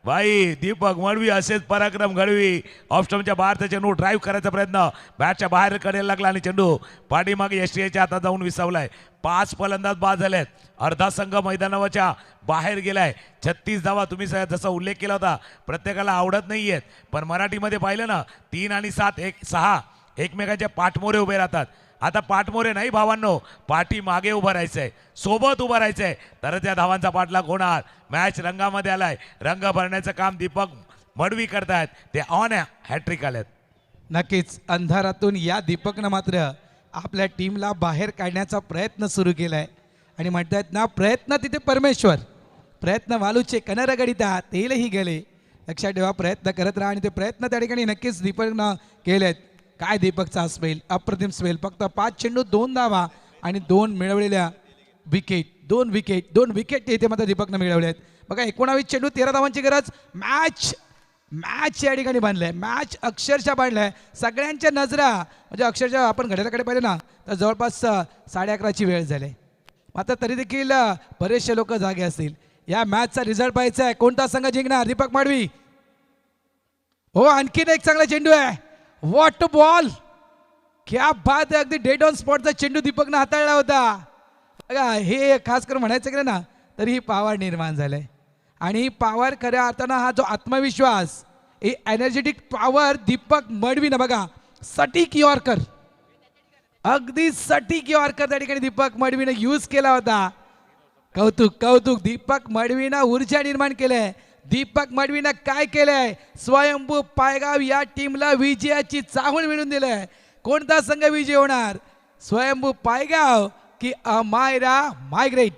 भाई. दीपक मडवी असेच पराक्रम घडवी. ऑफस्टमच्या बाहेरचा चेंडू ड्राईव्ह करायचा प्रयत्न, बॅटच्या बाहेर कडेला लागला आणि चेंडू पाठीमागे एसटीएच्या हातात जाऊन विसावलाय. 5 फलंदाज बाद झालेत. अर्धा संघ मैदानाच्या बाहेर गेलाय. 36 धावा तुम्ही जसा उल्लेख केला होता, प्रत्येकाला आवडत नाहीयेत, पण मराठीमध्ये पाहिलं ना 3 आणि 7 6 एकमेकांच्या पाठमोरे उभे राहतात. आता पाठमोरे नाही भावांनो, पाठी मागे उभं राहायचंय, सोबत उभं राहायचंय, तर त्या धावांचा पाठलाग होणार. मॅच रंगामध्ये आलाय, रंग भरण्याचं काम दीपक मडवी करतायत. ते ऑन हॅट्रिक आलेत. नक्कीच अंधारातून या दीपकनं मात्र आपल्या टीमला बाहेर काढण्याचा प्रयत्न सुरू केलाय. आणि म्हणतायत ना, प्रयत्न तिथे परमेश्वर, प्रयत्न वालूचे कनरगडिता तेलही गेले. लक्षात ठेवा, प्रयत्न करत राहा आणि ते प्रयत्न त्या ठिकाणी नक्कीच दीपकनं केलेत. काय दीपकचा स्पेल, अप्रतिम स्पेल. फक्त 5 चेंडू 2 धावा आणि 2 मिळवलेल्या विकेट. दोन विकेट इथे मात्र दीपकनं मिळवले आहेत. बघा 19 चेंडू 13 धावांची गरज. मॅच या ठिकाणी बांधलंय. मॅच अक्षरशः बांधलाय. सगळ्यांच्या नजरा म्हणजे अक्षरशः आपण घड्याळाकडे पाहिले ना तर जवळपास 11:30ची वेळ झाली. मात्र तरी देखील बरेचसे लोक जागे असतील. या मॅचचा रिझल्ट पाहायचा आहे. कोणता संघ जिंकणार? दीपक माडवी. हो आणखीन एक चांगला चेंडू आहे. व्हॉट बॉल, क्या बात आहे. अगदी डेड ऑन स्पॉटचा चेंडू दीपकनं हाताळला होता. बघा हे खास करून म्हणायचं की ना तर ही पॉवर निर्माण झालंय. आणि पॉवर खऱ्या अर्थानं हा जो आत्मविश्वास, ही एनर्जेटिक पॉवर दीपक मडवीनं बघा सटीक यॉर्कर, अगदी सटीक यॉर्कर त्या ठिकाणी दीपक मडवीनं यूज केला होता. कौतुक दीपक मडवीनं ऊर्जा निर्माण केलंय. दीपक मडवीनं काय केलंय? स्वयंभू पायगाव या टीमला विजयाची चाहूल मिळवून दिलंय. कोणता संघ विजय होणार? स्वयंभू पायगाव की अमायरा मायग्रेट?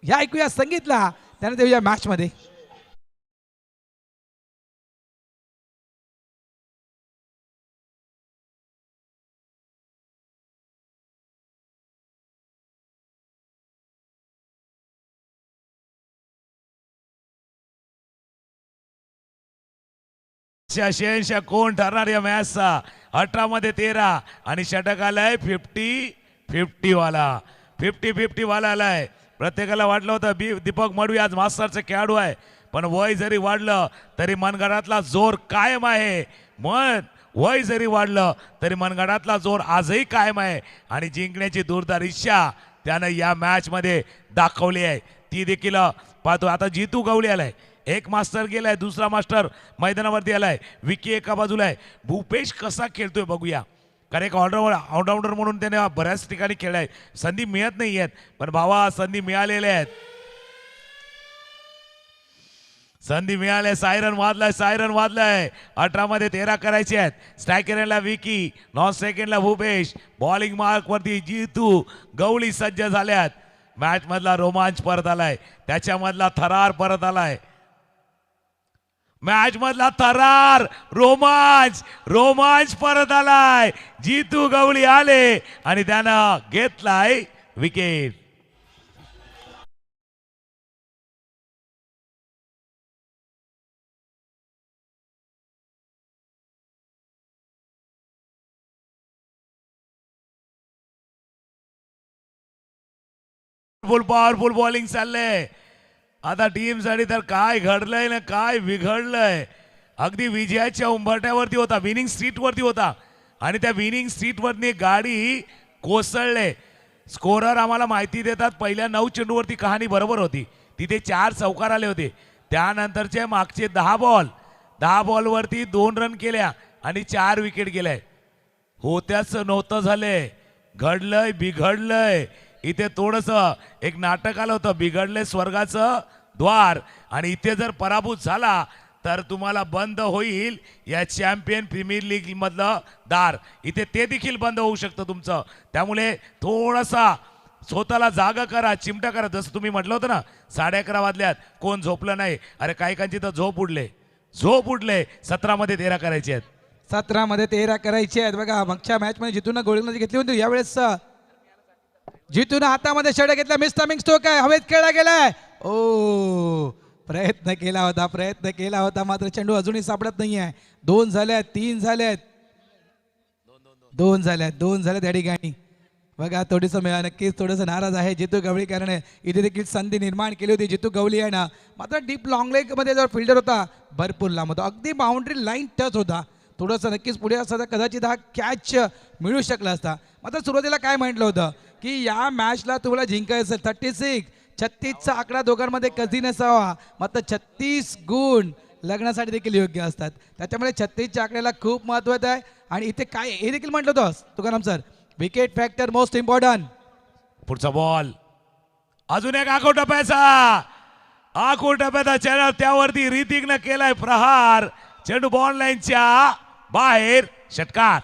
या ऐकूया संगीतला त्यानंतर या मॅच मध्ये. शहनशाह कोण ठरणार या मॅचचा? 18 मध्ये 13 आणि षटक आलाय 50-50 वाला. 50-50 वाला आलाय. प्रत्येकाला वाटलं होतं दीपक मडवी आज मास्टरचे खेळाडू आहे, पण वय जरी वाढलं तरी मनगडातला जोर कायम आहे. वय जरी वाढलं तरी मनगडातला जोर आजही कायम आहे. आणि जिंकण्याची दूरदार इच्छा त्यानं या मॅच मध्ये दाखवली आहे. ती देखील पाहतो. आता जितू गवळी आलाय. एक मास्टर गेलाय, दुसरा मास्टर मैदानावरती आलाय. विकी एका बाजूला आहे. भूपेश कसा खेळतोय बघूया. कारण एक ऑलराऊंडर म्हणून त्याने बऱ्याच ठिकाणी खेळलाय. संधी मिळत नाही आहेत, पण भावा संधी मिळालेल्या आहेत. संधी मिळाल्या. सायरन वाजलाय. 18 मध्ये 13 करायचे आहेत. स्ट्रायकरला विकी, नॉन सेकंडला भूपेश, बॉलिंग मार्क वरती जितू गवळी सज्ज झाल्यात. मॅच मधला रोमांच परत आलाय. त्याच्यामधला थरार परत आलाय. मॅच मधला थरार, रोमांच परत आलाय. जितू गवळी आले आणि त्यानं घेतलाय विकेट. पॉवरफुल बॉलिंग चाललंय आता टीम साठी. तर काय घडलंय ना काय बिघडलंय. अगदी विजयाच्या उंबरठ्यावरती होता, विनिंग स्ट्रीट वरती होता आणि त्या विनिंग स्ट्रीट वरती गाडी कोसळले. स्कोरर आम्हाला माहिती देतात पहिल्या 9 चेंडूवरती कहाणी बरोबर होती. तिथे 4 चौकार आले होते. त्यानंतरचे मागचे 10 बॉलवरती 2 रन केल्या आणि 4 विकेट गेल्या. होत्याच नव्हतं झालंय. घडलंय बिघडलंय. इथे थोडस एक नाटक आलं होतं. बिघडले स्वर्गाचं द्वार आणि इथे जर पराभूत झाला तर तुम्हाला बंद होईल या चॅम्पियन प्रीमियर लीग मधलं दार. इथे ते देखील बंद होऊ शकतं तुमचं. त्यामुळे थोडासा स्वतःला जागा करा, चिमटा करा. जसं तुम्ही म्हटलं होतं ना 11:30 वाजल्यात कोण झोपलं नाही. अरे काहीकांची तर झोप उडले. 17 मध्ये 13 करायचे आहेत. 17 मध्ये 13 करायचे आहेत. बघा मागच्या मॅच मध्ये जितून गोलंदाजी घेतली होती. यावेळेस जितून हातामध्ये षटक घेतला. मिस्टमिंग स्ट्रोक आहे, हवेत खेळला गेलाय. ओ प्रयत्न केला होता मात्र चेंडू अजूनही सापडत नाहीये. 2 झाल्यात, 3 झाल्यात, 2 झाल्यात या ठिकाणी. बघा थोडंसं नक्कीच थोडंसं नाराज आहे जितू गवळी. कारण इथे देखील संधी निर्माण केली होती. जितू गवळी आहे ना मात्र डीप लॉंग लेग मध्ये जो फिल्डर होता भरपूर लांब होता. अगदी बाउंड्री लाईन टच होता. थोडंसं नक्कीच पुढे असता कदाचित हा कॅच मिळू शकला असता. मात्र सुरुवातीला काय म्हटलं होतं की या मॅचला तुम्हाला जिंकायचं 36चा आकडा दोघांमध्ये कधी नसावा. मात्र 36 गुण लग्नासाठी देखील योग्य असतात. त्याच्यामुळे 36च्या आकड्याला खूप महत्त्व आहे. आणि इथे काय हे देखील म्हटलं होतं Tukaram sir, wicket factor most important. पुढचा बॉल अजून एक आखो टप्प्याचा चेंडू त्यावरती ऋतिकनं केलाय प्रहार. चेंडू बॉल लाईनच्या बाहेर. षटकार.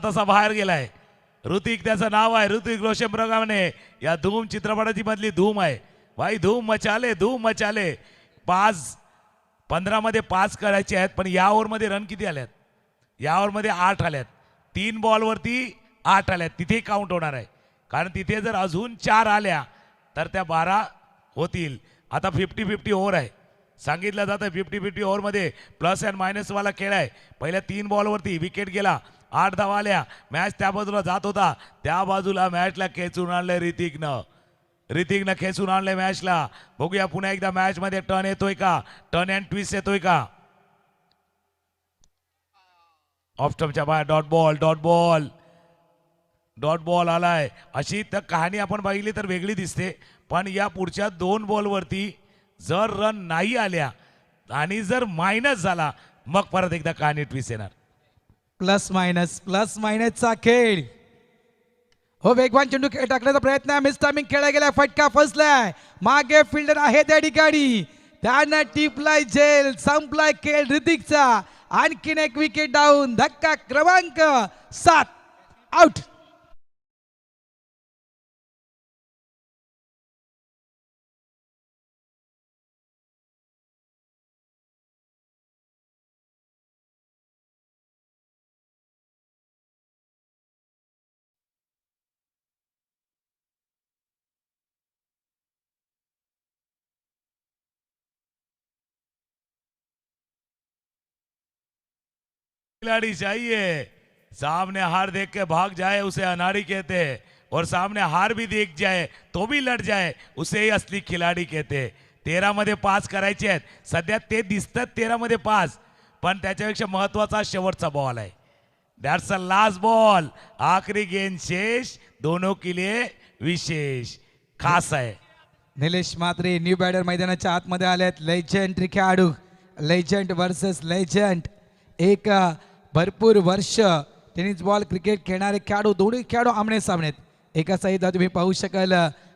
तसा बाहेर गेलाय. ऋतिक त्याचं नाव आहे. ऋतिक रोशन प्रमाणे या धूम चित्रपटाची मधली धूम आहे. भाई धूम मचाले 15 मध्ये 5 करायचे आहेत, पण या ओव्हरमध्ये रन किती आल्यात? या ओव्हरमध्ये 8 आल्यात. 3 बॉलवरती 8 आल्यात. तिथे काउंट होणार आहे, कारण तिथे जर अजून 4 आल्या तर त्या 12 होतील. आता 50-50 ओव्हर आहे. सांगितलं जातं 50-50 ओव्हरमध्ये प्लस अँड मायनस वाला खेळ आहे. पहिल्या 3 बॉलवरती विकेट गेला, 8 धावा आल्या, मॅच त्या बाजूला जात होता, त्या बाजूला मॅचला खेचून आणलंय ऋतिकनं खेचून आणलंय मॅचला. बघूया पुन्हा एकदा मॅच मध्ये टर्न येतोय का, टर्न अँड ट्विस्ट येतोय का. ऑफ स्टंपच्या बाहेर डॉट बॉल आलाय. अशी तर कहाणी आपण बघितली तर वेगळी दिसते, पण या पुढच्या 2 बॉलवरती जर रन नाही आल्या आणि जर मायनस झाला मग परत एकदा कहाणी ट्विस्ट येणार. प्लस मायनसचा खेळ. हो, वेगवान चेंडू खेळ टाकण्याचा प्रयत्न आहे. मिस टायमिंग खेळला गेला, फटका फसलाय. मागे फिल्डर आहे त्या ठिकाणी, त्यानं टिपलाय झेल, संपलाय खेळ ऋतिकचा. आणखीन एक विकेट डाऊन. धक्का क्रमांक 7 आउट. खिलाड़ी चाहिए, सामने हार देख के भाग जाए उसे अनाड़ी कहते हैं, और सामने हार भी देख जाए तो भी लढ जाए उसे ही असली खिलाडी कहते. 13 मध्ये 5 करायचे आहेत. सध्या ते दिसतात 13 मध्ये 5, पण त्याच्यापेक्षा महत्वाचा शेवटचा बॉल आहे. That's a last ball. आखरी गेंद शेष, दोनों के लिए विशेष खास आहे. निलेश म्हात्रे न्यू बॅडर मैदानाच्या आतमध्ये आलेत. लेजंड खेळाडू, लेजंड वर्सेस लेजंड. एक भरपूर वर्ष टेनिस बॉल क्रिकेट खेळणारे खेळाडू, दोन्ही खेळाडू आमने सामने आहेत. एका साईडला तुम्ही पाहू शकाल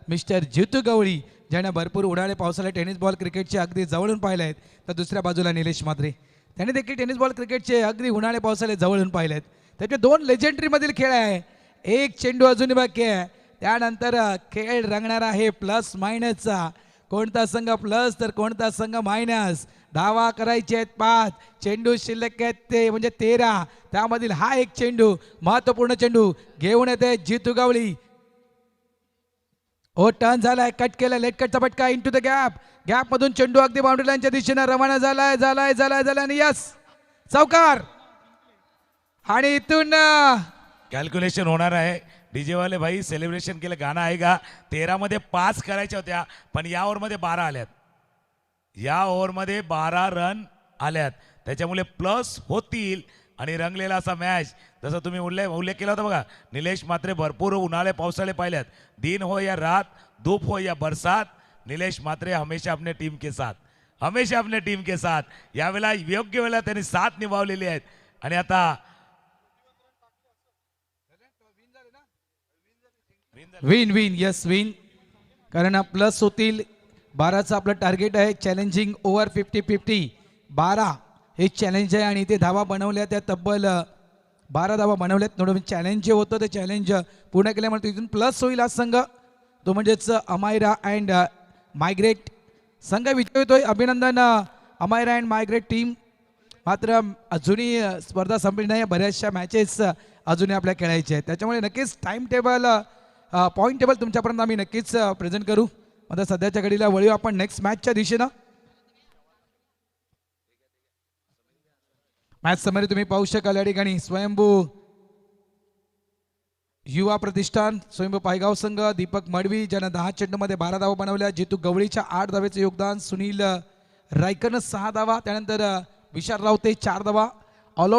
मिस्टर जितू गवळी, ज्याने भरपूर उन्हाळे पावसाळ्यात टेनिस बॉल क्रिकेटचे अगदी जवळून पाहिले आहेत. तर दुसऱ्या बाजूला निलेश म्हात्रे, त्याने देखील टेनिस बॉल क्रिकेटचे अगदी उन्हाळे पावसाळ्यात जवळून पाहिले आहेत. त्याचे 2 लेजंडरीमधील खेळ आहे. एक चेंडू अजूनही बाकी आहे. त्यानंतर खेळ रंगणार आहे प्लस मायनसचा. कोणता संघ प्लस तर कोणता संघ मायनस. धावा करायचे आहेत 5, चेंडू शिल्लक आहेत ते म्हणजे 13. त्यामधील हा एक चेंडू, महत्वपूर्ण चेंडू घेऊन येते जितू गवळी. हो, टर्न झालाय, कट केलाय, लेट कटचा फटका इनटू द गॅप मधून चेंडू अगदी बाउंड्री लाईनच्या दिशेने रवाना झालाय आणि यस, चौकार. आणि इथून कॅल्क्युलेशन होणार आहे. डीजे वाले भाई सेलिब्रेशन केलं, गाणं आहे का. 13 मध्ये 5 करायच्या होत्या, पण या ओव्हरमध्ये 12 आल्यात. या ओव्हरमध्ये 12 रन आल्यात, त्याच्यामुळे प्लस होतील आणि रंगलेला असा मॅच. जसं तुम्ही उल्लेख केला होता बघा, निलेश म्हात्रे भरपूर उन्हाळे पावसाळे पाहिल्यात. दिन हो या रात, धूप हो या बरसात, निलेश म्हात्रे हमेशा अपने टीम के साथ. यावेळेला योग्य वेळेला त्यांनी साथ निभावलेली आहेत. आणि आता विन, कारण प्लस होतील. 12चं आपलं टार्गेट आहे. Challenging over 50-50. 12 हे चॅलेंज आहे आणि ते धावा बनवल्या, त्या तब्बल 12 धावा बनवल्यात. म्हणून चॅलेंज जे होतं ते चॅलेंज पूर्ण केल्यामुळे तिथून प्लस होईल. हा संघ तो म्हणजेच अमायरा अँड मायग्रेट संघ विजय होतोय. अभिनंदन अमायरा अँड मायग्रेट टीम. मात्र अजूनही स्पर्धा संपली नाही, बऱ्याचशा मॅचेस अजूनही आपल्या खेळायच्या आहेत. त्याच्यामुळे नक्कीच टाइम टेबल, पॉईंट टेबल तुमच्यापर्यंत आम्ही नक्कीच प्रेझेंट करू. आता सध्याच्या घडीला वळूया आपण नेक्स्ट मॅचच्या दिशेनं. मॅच समरी तुम्ही पाहू शकाल या ठिकाणी स्वयंभू युवा प्रतिष्ठान, स्वयंभू पायगाव संघ, दीपक मडवी ज्यानं 10 चेंडूमध्ये 12 धावा बनवल्या. जितू गवळीच्या 8 धावेचे योगदान. सुनील रायकरनं 6 धावा. त्यानंतर विशाल रावते 4 धावा. All out